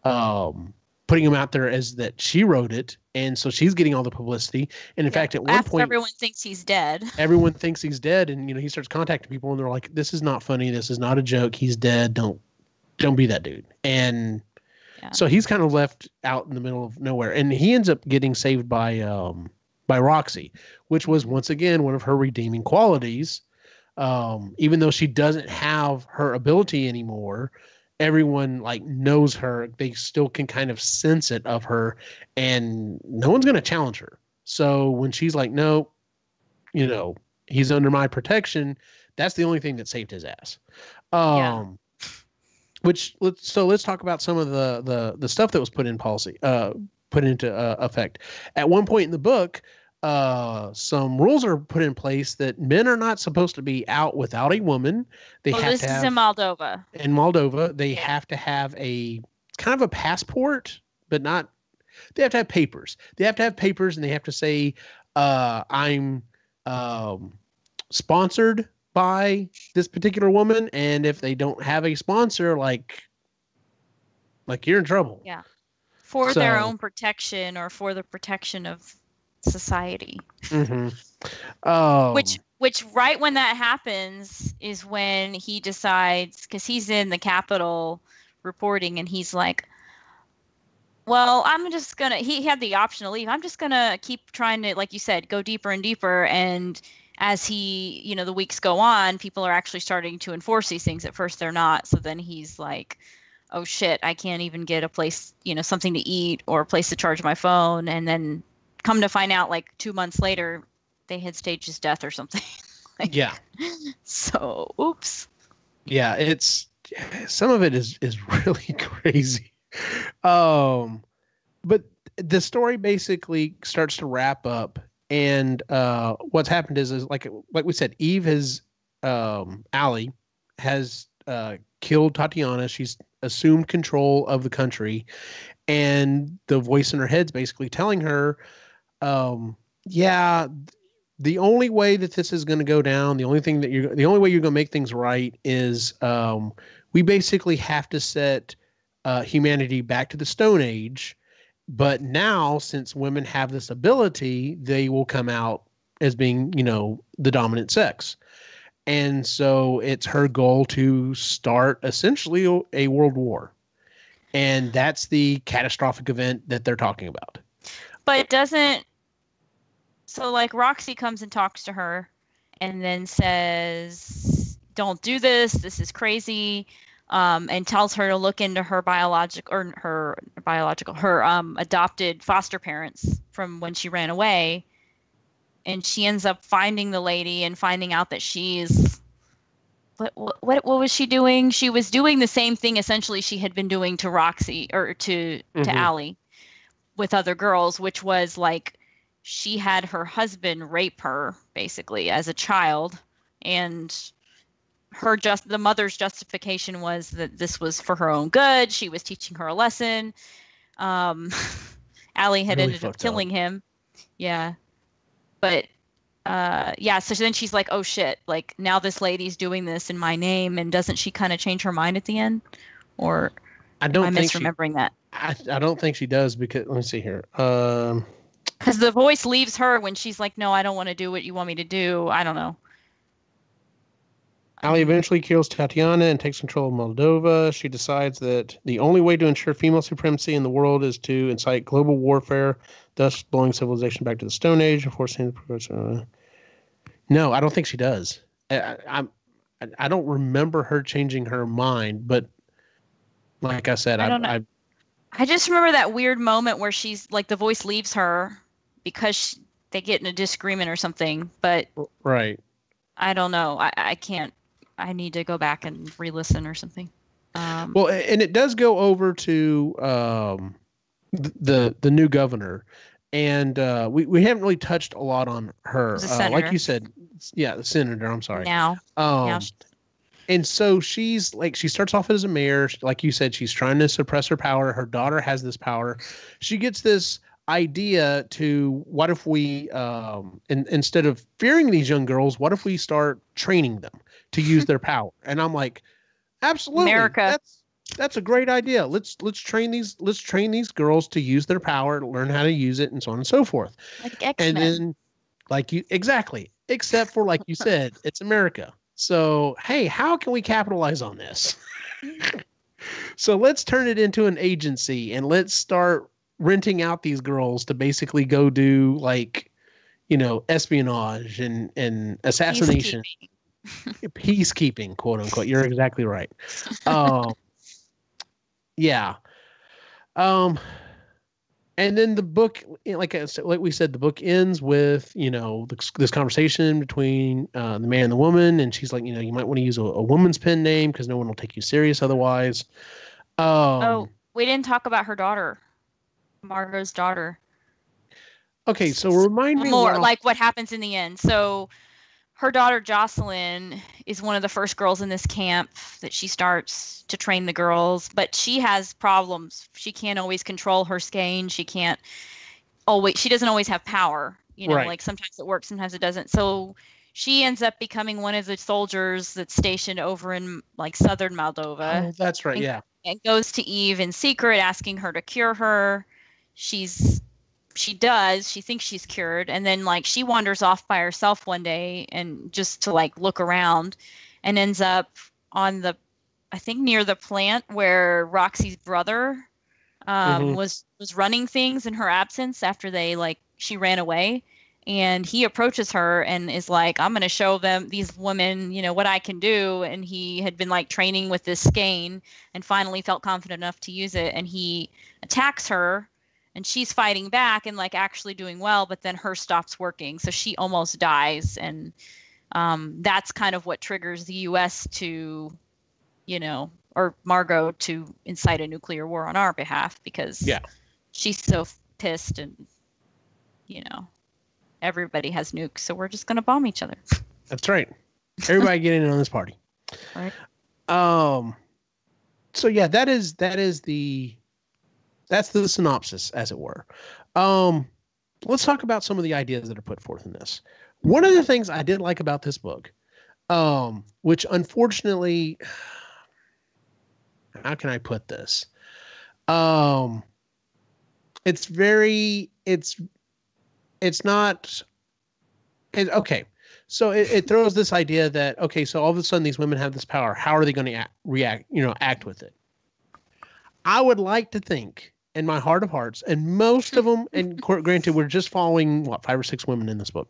putting him out there as that she wrote it. And so she's getting all the publicity. And in fact, at one point, everyone thinks he's dead. Everyone thinks he's dead. And, he starts contacting people, and they're like, this is not funny. This is not a joke. He's dead. Don't be that dude. And so he's kind of left out in the middle of nowhere, and he ends up getting saved by Roxy, which was once again one of her redeeming qualities. Even though she doesn't have her ability anymore, everyone like knows her. They still can kind of sense it of her, and no one's going to challenge her. So when she's like, no, he's under my protection, that's the only thing that saved his ass. Let's talk about some of the stuff that was put into effect. At one point in the book, some rules are put in place that men are not supposed to be out without a woman. This is in Moldova. In Moldova, they have to have kind of a passport, but not. They have to have papers. They have to have papers, and they have to say, "I'm sponsored by this particular woman," and if they don't have a sponsor, like you're in trouble. Yeah. For their own protection, or for the protection of society. Which right when that happens is when he decides, because he's in the Capitol reporting, and he's like, well, I'm just gonna, he had the option to leave. I'm just gonna keep trying to, like you said, go deeper and deeper. And as he, the weeks go on, people are actually starting to enforce these things. At first they're not. So then he's like, oh shit, I can't even get a place, something to eat or a place to charge my phone. And then come to find out, like 2 months later, they had staged his death or something. Yeah. So, oops. Yeah, some of it is really crazy. But the story basically starts to wrap up. And what's happened is like we said, Eve has, Allie has killed Tatiana. She's assumed control of the country, and the voice in her head's basically telling her, the only way that this is going to go down, the only way you're going to make things right is we basically have to set humanity back to the Stone Age. But now, since women have this ability, they will come out as being, the dominant sex. And so it's her goal to start essentially a world war. And that's the catastrophic event that they're talking about. But it doesn't. So like Roxy comes and talks to her and then says, don't do this. This is crazy. And tells her to look into her adopted foster parents from when she ran away. And she ends up finding the lady and finding out that she's, what was she doing? She was doing the same thing essentially she had been doing to Roxy, or to Allie with other girls, which was like she had her husband rape her basically as a child, and the mother's justification was that this was for her own good. She was teaching her a lesson. Allie had really ended up killing him. Yeah. But so then she's like, oh shit, like now this lady's doing this in my name. And doesn't she kind of change her mind at the end? Or I don't I'm think misremembering that. I don't think she does because let me see here. Because the voice leaves her when she's like, "No, I don't want to do what you want me to do." I don't know. Ali eventually kills Tatiana and takes control of Moldova. She decides that the only way to ensure female supremacy in the world is to incite global warfare, thus blowing civilization back to the Stone Age and forcing the progression. No, I don't think she does. I don't remember her changing her mind, but like I said, I don't know. I just remember that weird moment where she's like the voice leaves her because they get in a disagreement or something. But right. I don't know. I can't. I need to go back and re-listen or something. Well, and it does go over to the new governor, and we haven't really touched a lot on her. Like you said, yeah, the senator. I'm sorry. Now. And so she starts off as a mayor. Like you said, she's trying to suppress her power. Her daughter has this power. She gets this idea to what if we, instead of fearing these young girls, what if we start training them to use their power? And I'm like, absolutely, America. That's a great idea. Let's train these girls to use their power, to learn how to use it, and so on and so forth. Like X-Men. And then, exactly, except for like you said, it's America. So, hey, how can we capitalize on this? So let's turn it into an agency and let's start renting out these girls to basically go do espionage and assassination. Peacekeeping, quote unquote. You're exactly right. Yeah. And then the book, like we said, the book ends with, this conversation between the man and the woman. And she's like, you might want to use a woman's pen name because no one will take you serious otherwise. We didn't talk about her daughter, Margot's daughter. Okay, so remind me more like what happens in the end. So her daughter Jocelyn is one of the first girls in this camp that she starts to train the girls, but she has problems. She can't always control her skein. She doesn't always have power, right. Like sometimes it works, sometimes it doesn't. So she ends up becoming one of the soldiers that's stationed over in like southern Moldova. Oh, that's right. Yeah. And goes to Eve in secret, asking her to cure her. She does. She thinks she's cured. And then she wanders off by herself one day and just to look around and ends up on I think near the plant where Roxy's brother was running things in her absence after she ran away. And he approaches her and is like, I'm going to show these women, what I can do. And he had been training with this skein and finally felt confident enough to use it. And he attacks her. And she's fighting back and actually doing well, but then her stops working. So she almost dies. And that's kind of what triggers the U.S. to, or Margot to incite a nuclear war on our behalf because she's so pissed and, everybody has nukes. So we're just going to bomb each other. That's right. Everybody get in on this party. Right. So yeah, that's the synopsis, as it were. Let's talk about some of the ideas that are put forth in this. One of the things I did like about this book, which unfortunately, how can I put this? Okay. So it throws this idea that, okay, so all of a sudden these women have this power. How are they going to act with it? I would like to think, in my heart of hearts, and most of them, and granted, we're just following 5 or 6 women in this book.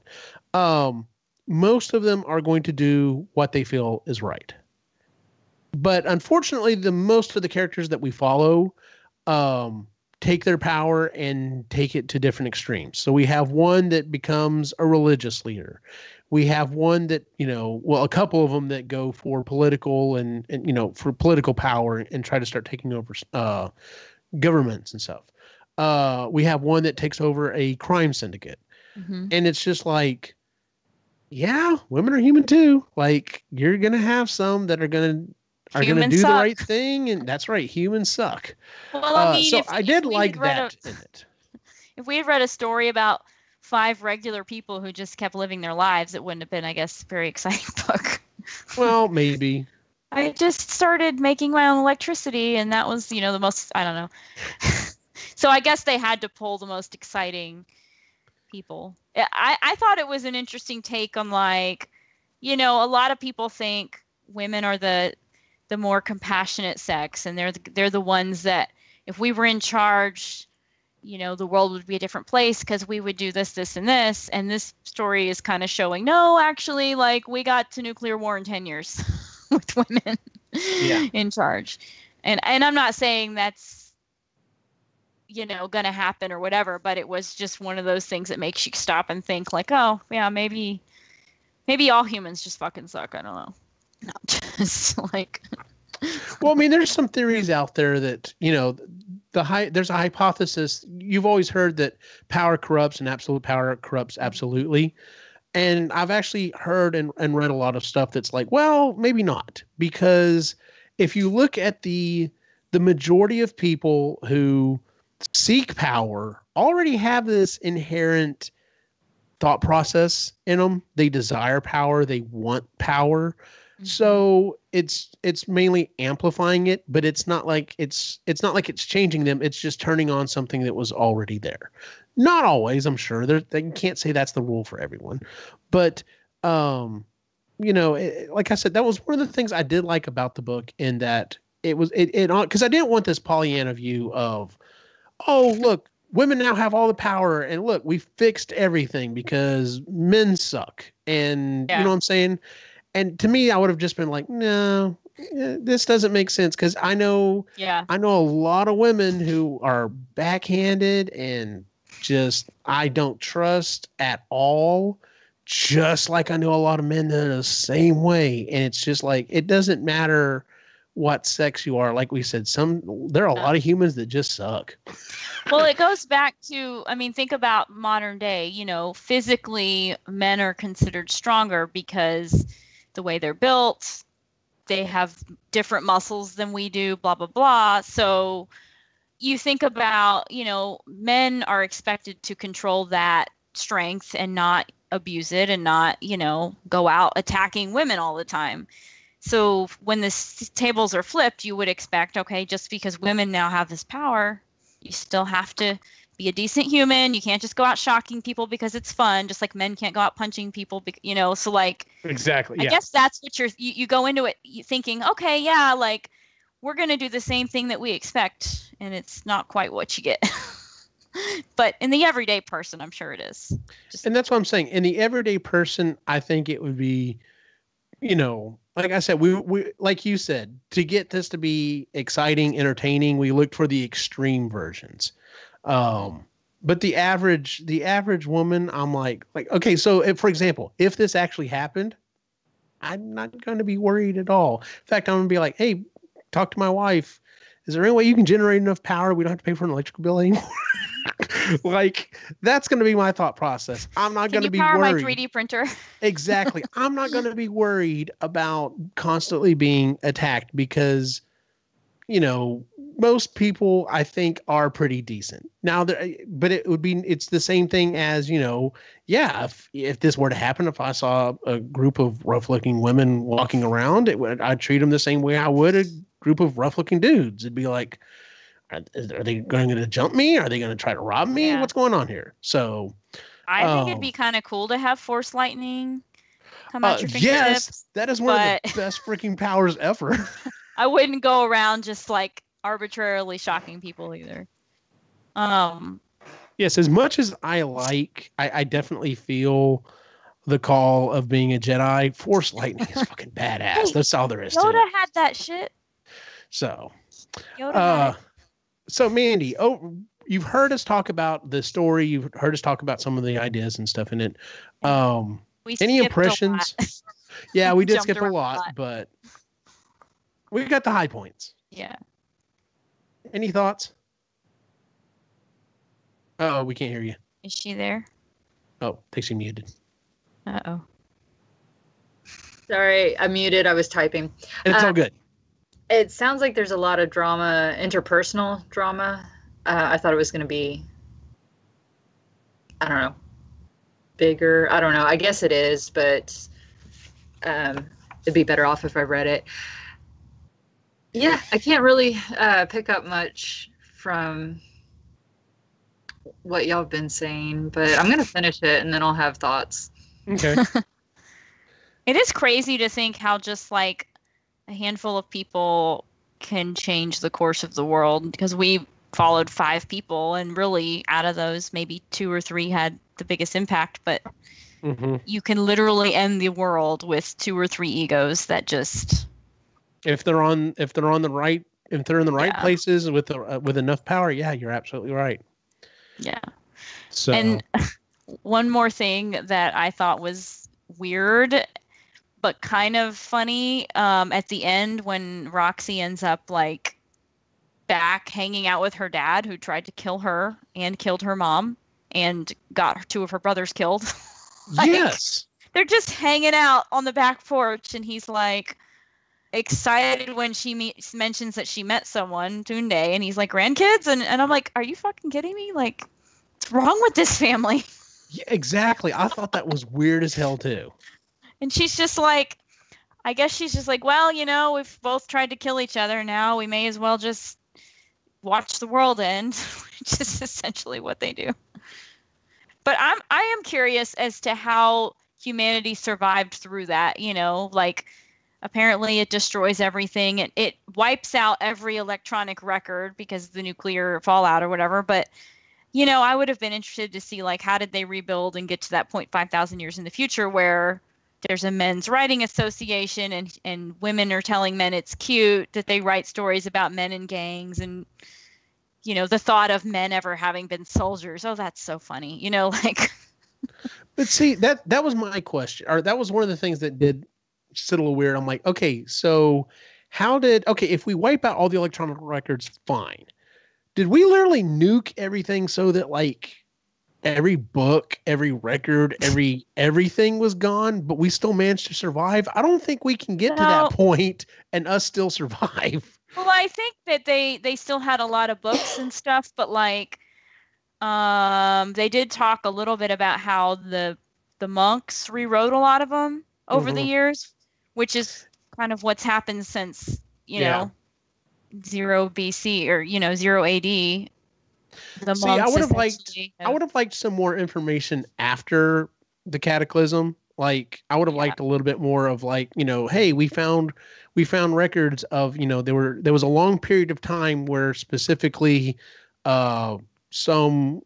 Most of them are going to do what they feel is right. But unfortunately, most of the characters that we follow take their power and take it to different extremes. So we have one that becomes a religious leader. We have one that, a couple of them that go for political and for political power and try to start taking over governments and stuff. We have one that takes over a crime syndicate. Mm-hmm. And it's just yeah, women are human too. You're going to have some that are going to do the right thing. And that's right. Humans suck. Well, I mean, I did like that in it. If we had read a story about 5 regular people who just kept living their lives, it wouldn't have been, I guess, a very exciting book. Well, maybe. I just started making my own electricity, and that was, the most, I don't know. So I guess they had to pull the most exciting people. I thought it was an interesting take on, like, a lot of people think women are the more compassionate sex, and they're the ones that, if we were in charge, the world would be a different place because we would do this, this, and this. And this story is kind of showing, no, actually, like, we got to nuclear war in 10 years with women in charge. And I'm not saying that's, going to happen or whatever, but it was just one of those things that makes you stop and think, like, oh, yeah, maybe all humans just fucking suck. I don't know. Not just like. Well, I mean, there's some theories out there that, there's a hypothesis. You've always heard that power corrupts and absolute power corrupts absolutely. And I've actually heard and read a lot of stuff that's like, well, maybe not. Because if you look at the majority of people who seek power already have this inherent thought process in them. They desire power. They want power. Mm-hmm. So it's mainly amplifying it, but it's not like it's changing them. It's just turning on something that was already there. Not always, I'm sure. They can't say that's the rule for everyone, but like I said, that was one of the things I did like about the book, in that it because I didn't want this Pollyanna view of, oh, look, women now have all the power, and look, we fixed everything because men suck. And you know what I'm saying? And to me, I would have just been like, no, this doesn't make sense, because I know a lot of women who are backhanded and just I don't trust at all, just like I know a lot of men that are the same way. And it's just like, it doesn't matter what sex you are. Like we said, there are a lot of humans that just suck. Well, it goes back to, I mean, think about modern day, physically men are considered stronger because the way they're built, they have different muscles than we do, blah, blah, blah. So you think about, men are expected to control that strength and not abuse it, and not, go out attacking women all the time. So when the tables are flipped, you would expect, okay, just because women now have this power, you still have to be a decent human. You can't just go out shocking people because it's fun, just like men can't go out punching people, so like. Exactly. I guess that's what you go into it thinking, okay, yeah, like we're going to do the same thing that we expect, and it's not quite what you get. But in the everyday person, I'm sure it is. And that's what I'm saying. In the everyday person, I think it would be, like I said, we like you said, to get this to be exciting, entertaining, we looked for the extreme versions. But the average woman, I'm like, okay, so if, for example, if this actually happened, I'm not going to be worried at all. In fact, I'm going to be like, hey, talk to my wife. Is there any way you can generate enough power we don't have to pay for an electrical bill anymore? Like, that's going to be my thought process. I'm not going to be worried. Can you power my 3D printer? Exactly. I'm not going to be worried about constantly being attacked, because, most people I think are pretty decent. Now, but it's the same thing as, if this were to happen, if I saw a group of rough-looking women walking around, I'd treat them the same way I would a group of rough-looking dudes. It'd be like, are they going to jump me? Are they going to try to rob me? Yeah. What's going on here? So I think it'd be kind of cool to have force lightning come out your fingertips. Yes, that is one of the best freaking powers ever. I wouldn't go around just like arbitrarily shocking people either. Yes, as much as I definitely feel the call of being a Jedi, force lightning is fucking badass. Hey, that's all there is to it. Yoda had that shit. So, so Mandy, you've heard us talk about the story. You've heard us talk about some of the ideas and stuff in it. Any impressions? Yeah, we did skip a lot, but we got the high points. Yeah. Any thoughts? Oh, we can't hear you. Is she there? Oh, I think she muted. Uh-oh. Sorry, I muted. I was typing. It's all good. It sounds like there's a lot of drama, interpersonal drama. I thought it was going to be, I don't know, bigger. I don't know. I guess it is, but it'd be better off if I read it. Yeah, I can't really pick up much from what y'all have been saying, but I'm gonna finish it and then I'll have thoughts. Okay. It is crazy to think how just like a handful of people can change the course of the world, because we followed 5 people, and really out of those maybe 2 or 3 had the biggest impact, but Hmm. you can literally end the world with 2 or 3 egos that just If they're on the right, if they're in the right Yeah. places with enough power, yeah, you're absolutely right. yeah. So And one more thing that I thought was weird but kind of funny, at the end when Roxy ends up like back hanging out with her dad, who tried to kill her and killed her mom and got 2 of her brothers killed. Like, yes, they're just hanging out on the back porch, and he's like excited when she mentions that she met someone, Tunde, and he's like, grandkids? And I'm like, are you fucking kidding me? Like, what's wrong with this family? yeah, exactly. I thought that was weird as hell too. And she's just like, I guess she's just like, well, we've both tried to kill each other now. We may as well just watch the world end, which is essentially what they do. But I am curious as to how humanity survived through that, like apparently it destroys everything. It wipes out every electronic record because of the nuclear fallout or whatever. But, I would have been interested to see, like, how did they rebuild and get to that point 5,000 years in the future where there's a men's writing association, and women are telling men it's cute that they write stories about men in gangs, and, the thought of men ever having been soldiers. Oh, that's so funny. Like. But see, that was my question, or that was one of the things that did sit a little weird. I'm like, okay, so if we wipe out all the electronic records, fine. Did we literally nuke everything so that like every book, every record, everything was gone, but we still managed to survive? I don't think we can get to that point and us still survive. Well, I think that they still had a lot of books and stuff, but like they did talk a little bit about how the monks rewrote a lot of them over the years, which is kind of what's happened since, 0 BC or 0 AD. The See, monks I would have liked some more information after the cataclysm. Like I would have liked a little bit more of like, hey, we found records of, there was a long period of time where specifically some,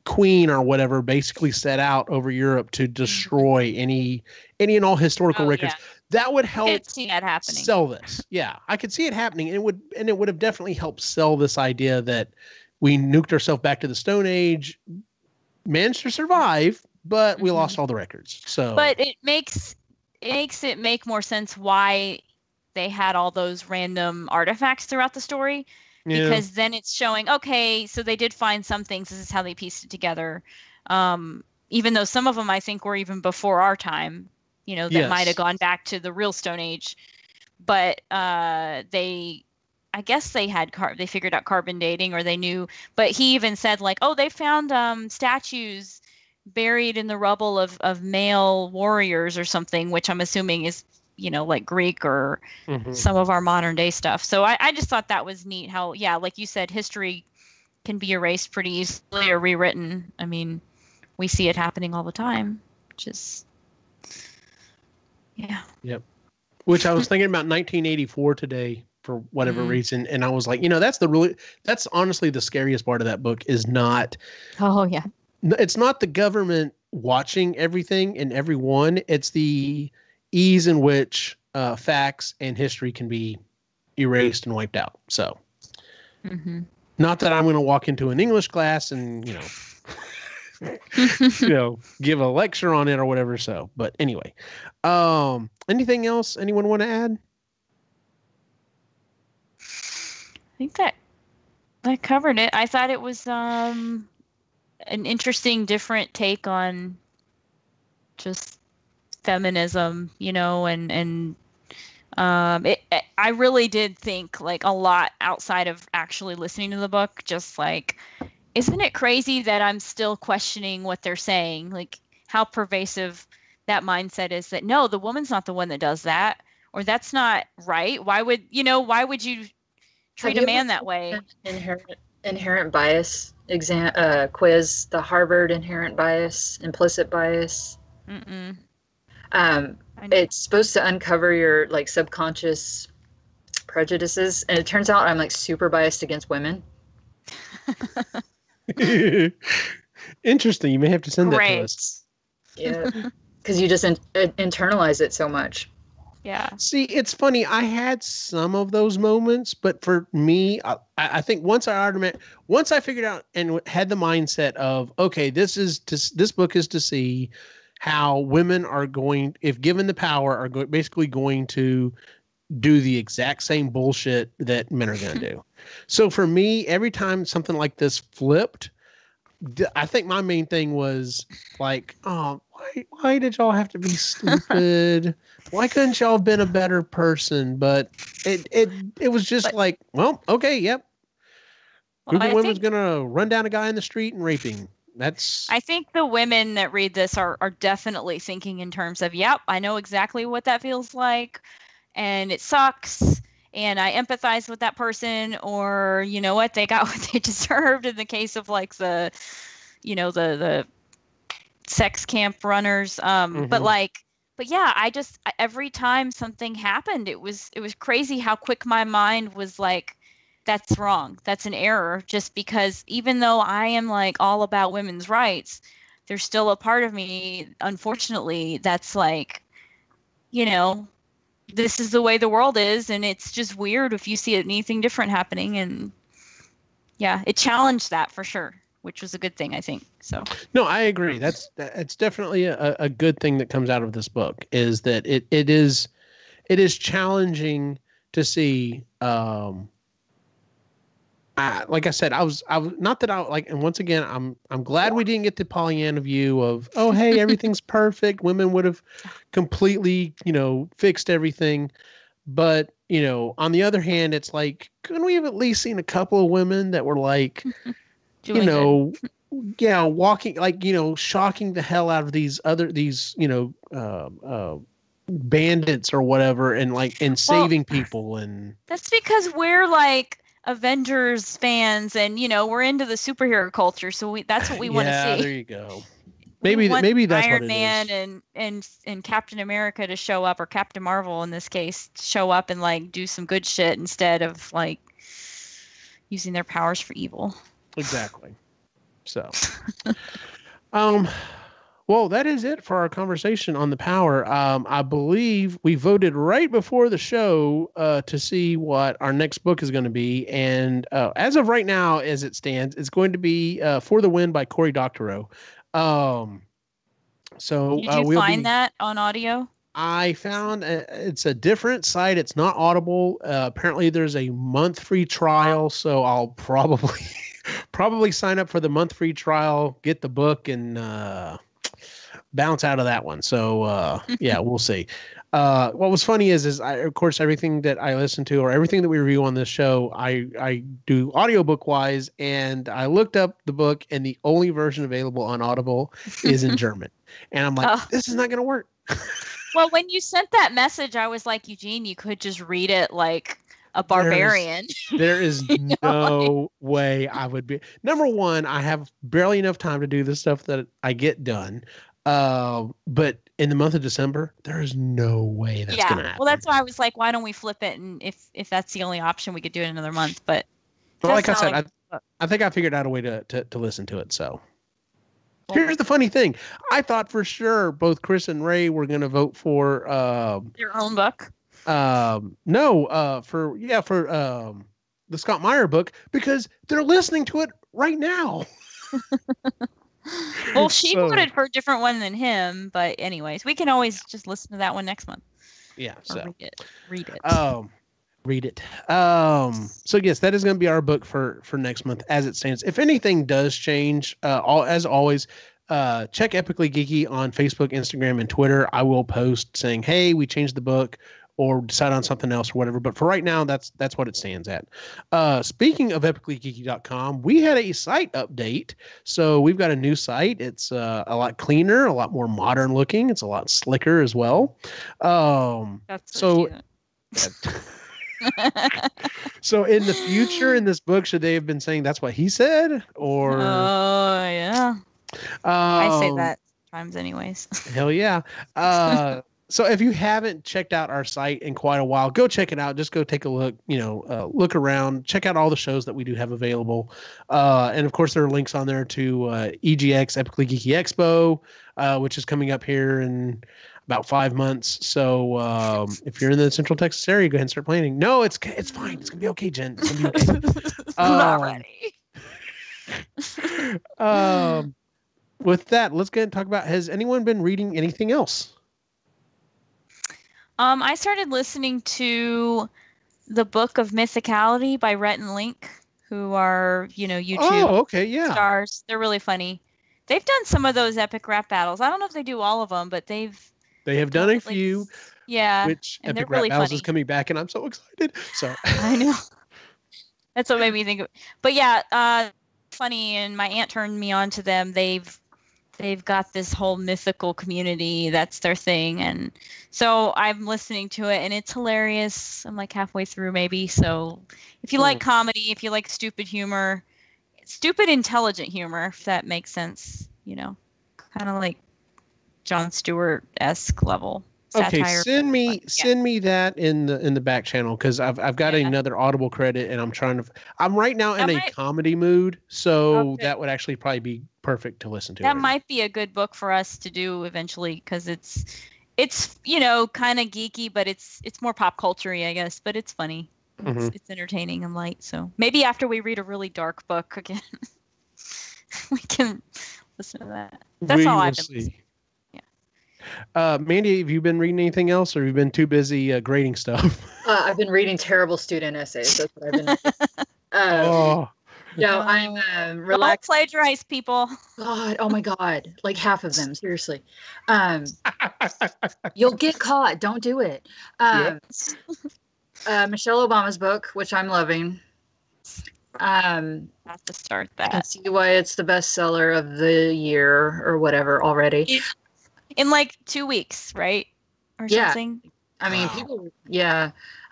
queen or whatever basically set out over Europe to destroy any and all historical records. Yeah. That would help. I could see that happening. Sell this. Yeah, I could see it happening, and it would have definitely helped sell this idea that we nuked ourselves back to the Stone Age, managed to survive, but we lost all the records. So, but it makes it make more sense why they had all those random artifacts throughout the story, because then it's showing, okay, so they did find some things. This is how they pieced it together. Even though some of them I think were even before our time, that might have gone back to the real Stone Age, but I guess they had they figured out carbon dating, or they knew. But he even said like, oh, they found statues buried in the rubble of male warriors or something, which I'm assuming is, like Greek or some of our modern day stuff. So I just thought that was neat how, like you said, history can be erased pretty easily or rewritten. I mean, we see it happening all the time, which is, Yep. Which I was thinking about 1984 today for whatever reason. And I was like, that's honestly the scariest part of that book is not. Oh, yeah. It's not the government watching everything and everyone. It's the ease in which facts and history can be erased and wiped out. So not that I'm going to walk into an English class and, give a lecture on it or whatever. So, but anyway, anything else anyone want to add? I think that covered it. I thought it was an interesting, different take on just feminism, and I really did think like a lot outside of actually listening to the book, just like, isn't it crazy that I'm still questioning what they're saying? Like how pervasive that mindset is that, no, the woman's not the one that does that. or that's not right. Why would you treat a man that way? Inherent bias exam quiz, the Harvard inherent bias, implicit bias. Mm-mm. It's supposed to uncover your like subconscious prejudices, and it turns out I'm like super biased against women. Interesting. You may have to send that to us. Yeah, because you just internalize it so much. Yeah. See, it's funny. I had some of those moments, but for me, I think once I figured out and had the mindset of, okay, this book is to see how women are going, if given the power, are basically going to do the exact same bullshit that men are going to do. So for me, every time something like this flipped, I think my main thing was like, oh, why did y'all have to be stupid? Why couldn't y'all have been a better person? But it was just like, well, okay, yep. Group of women's gonna run down a guy in the street and rape him. I think the women that read this are definitely thinking in terms of, yep, I know exactly what that feels like, and it sucks, and I empathize with that person, or you know what, they got what they deserved in the case of like the sex camp runners. But yeah, every time something happened, it was crazy how quick my mind was like, that's wrong. That's an error. Just because even though I am like all about women's rights, there's still a part of me, unfortunately, that's like, this is the way the world is. And it's just weird if you see anything different happening. And yeah, it challenged that for sure, which was a good thing, I think. So no, I agree. It's definitely a good thing that comes out of this book, is that it is challenging to see. Like I said, I was not that I like, and once again, I'm glad we didn't get the Pollyanna view of, oh, hey, everything's perfect. Women would have completely, fixed everything. But, on the other hand, it's like, couldn't we have at least seen a couple of women that were like, walking, like, shocking the hell out of these bandits or whatever, and saving people. And that's because we're like Avengers fans, and we're into the superhero culture, so that's what we want to see. Yeah, there you go. Maybe that's Iron what it Man is. and Captain America to show up, or Captain Marvel in this case, show up and like do some good shit instead of like using their powers for evil. Exactly. So, well, that is it for our conversation on the power. I believe we voted right before the show to see what our next book is going to be. And as of right now, as it stands, it's going to be For the Win by Cory Doctorow. So did you find that on audio? I found it's a different site. It's not Audible. Apparently, there's a month free trial, so I'll probably sign up for the month free trial, get the book, and bounce out of that one. So yeah, we'll see. What was funny is of course, everything that I listen to or everything that we review on this show, I do audiobook wise, and I looked up the book, and the only version available on Audible is in German. And I'm like, this is not going to work. Well, when you sent that message, I was like, Eugene, you could just read it like a barbarian. There is no way I would be. Number one, I have barely enough time to do the stuff that I get done. But in the month of December, there is no way that's going to happen. Well, that's why I was like, why don't we flip it? And if that's the only option, we could do it another month. But like I said, I think I figured out a way to listen to it. So here's the funny thing. I thought for sure both Chris and Ray were going to vote for their own book. No, for the Scott Meyer book, because they're listening to it right now. Well, she voted for a different one than him, but anyways, we can always just listen to that one next month. Yeah, so read it. Read it. So yes, that is going to be our book for next month as it stands. If anything does change, as always, check Epically Geeky on Facebook, Instagram, and Twitter. I will post saying, "Hey, we changed the book," or decide on something else or whatever. But for right now, that's what it stands at. Speaking of epicallygeeky.com, we had a site update. So we've got a new site. It's a lot cleaner, a lot more modern looking. It's a lot slicker as well. That's so so in the future in this book, should they have been saying that's what he said? Or yeah. I say that times anyways. Hell yeah. So if you haven't checked out our site in quite a while, go check it out. Just go take a look, look around, check out all the shows that we do have available. And of course, there are links on there to EGX, Epically Geeky Expo, which is coming up here in about 5 months. So if you're in the Central Texas area, go ahead and start planning. No, it's fine. It's going to be okay, Jen. It's going to be okay. I'm not ready. With that, let's go ahead and talk about, has anyone been reading anything else? I started listening to the Book of Mythicality by Rhett and Link, who are, YouTube stars. They're really funny. They've done some of those epic rap battles. I don't know if they do all of them, but they have done a few. Yeah. Which and epic they're really rap battles funny. is coming back, and I'm so excited. So I know. That's what made me think of it. But yeah, funny, and my aunt turned me on to them. They've got this whole mythical community. That's their thing. And so I'm listening to it and it's hilarious. I'm like halfway through maybe. So if you like comedy, if you like stupid humor, stupid, intelligent humor, if that makes sense, kind of like Jon Stewart-esque level satire. Okay, send me that in the back channel, because I've got another Audible credit and I'm right now in a comedy mood, so that would actually probably be perfect to listen to. That might be a good book for us to do eventually, because it's kind of geeky, but it's more pop culture-y, I guess, but it's funny. It's entertaining and light. So maybe after we read a really dark book again, we can listen to that. That's all I've been listening. Mandy, have you been reading anything else, or have you been too busy grading stuff? I've been reading terrible student essays. That's what I've been reading. I'm relaxed. Don't plagiarize, people. God, oh my God. Like half of them, seriously. You'll get caught. Don't do it. Michelle Obama's book, which I'm loving. Have to start that. I can see why it's the bestseller of the year or whatever already. In like 2 weeks, right? Or something. I mean, people,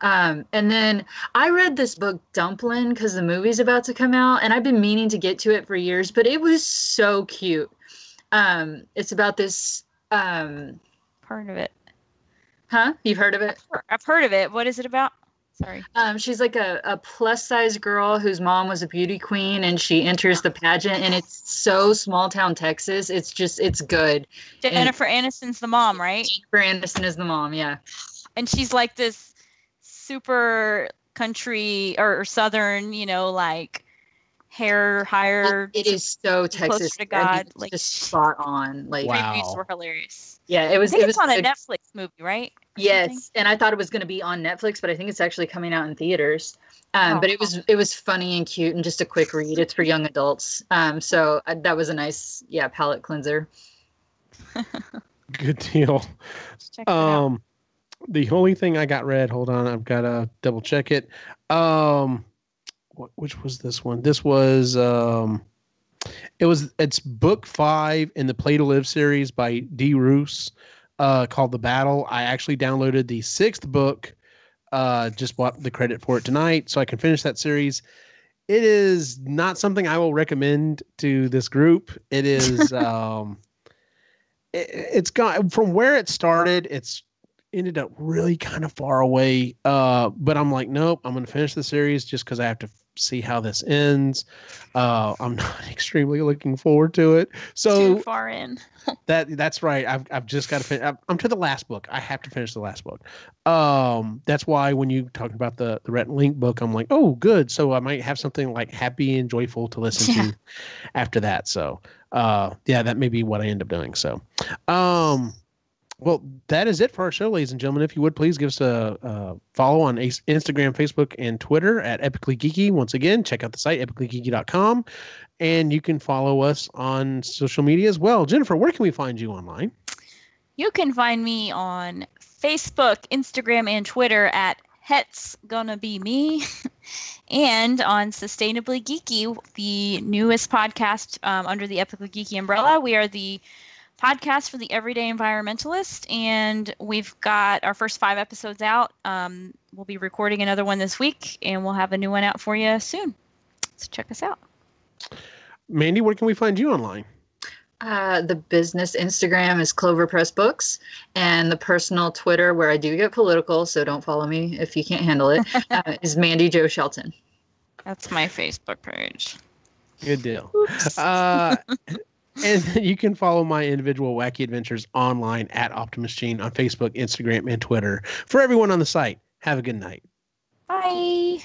and then I read this book, Dumplin', because the movie's about to come out, and I've been meaning to get to it for years, but it was so cute. It's about this... Part of it. Huh? You've heard of it? I've heard of it. What is it about? Sorry. She's like a plus-size girl whose mom was a beauty queen, and she enters the pageant, and it's so small-town Texas. It's good. Jennifer Aniston's the mom, right? Jennifer Aniston is the mom, yeah. And she's like this super country or southern, like hair higher. It is so Texas. To God. I mean, like just spot on. Like previews were hilarious. Yeah, it was. I think it's on a Netflix movie, right? Yes, and I thought it was going to be on Netflix, but I think it's actually coming out in theaters. But it was funny and cute and just a quick read. It's for young adults. So that was a nice, palate cleanser. Good deal. Check it out. The only thing I got read, hold on, I've got to double check it. Which was this one? This was it's book 5 in the Play to Live series by D. Roos, called The Battle. I actually downloaded the 6th book, just bought the credit for it tonight so I can finish that series. It is not something I will recommend to this group. It is it's gone from where it started. It's ended up really kind of far away. But I'm like, nope, I'm going to finish the series just because I have to see how this ends. I'm not extremely looking forward to it. So too far in. that's right. I've just got to finish. I'm to the last book. I have to finish the last book. That's why when you talk about the Rhett and Link book, I'm like, oh, good. So I might have something like happy and joyful to listen to after that. So that may be what I end up doing. So, well, that is it for our show, ladies and gentlemen. If you would, please give us a follow on Instagram, Facebook, and Twitter at Epically Geeky. Once again, check out the site, epicallygeeky.com. And you can follow us on social media as well. Jennifer, where can we find you online? You can find me on Facebook, Instagram, and Twitter at Het's Gonna Be Me. And on Sustainably Geeky, the newest podcast under the Epically Geeky umbrella. We are the podcast for the everyday environmentalist, and we've got our first 5 episodes out. We'll be recording another one this week, and we'll have a new one out for you soon. So check us out. Mandy, where can we find you online? The business Instagram is Clover Press Books, and the personal Twitter, where I do get political, so don't follow me if you can't handle it, is Mandy Jo Shelton. That's my Facebook page. Good deal. And you can follow my individual wacky adventures online at Optimus Gene on Facebook, Instagram, and Twitter. For everyone on the site, have a good night. Bye.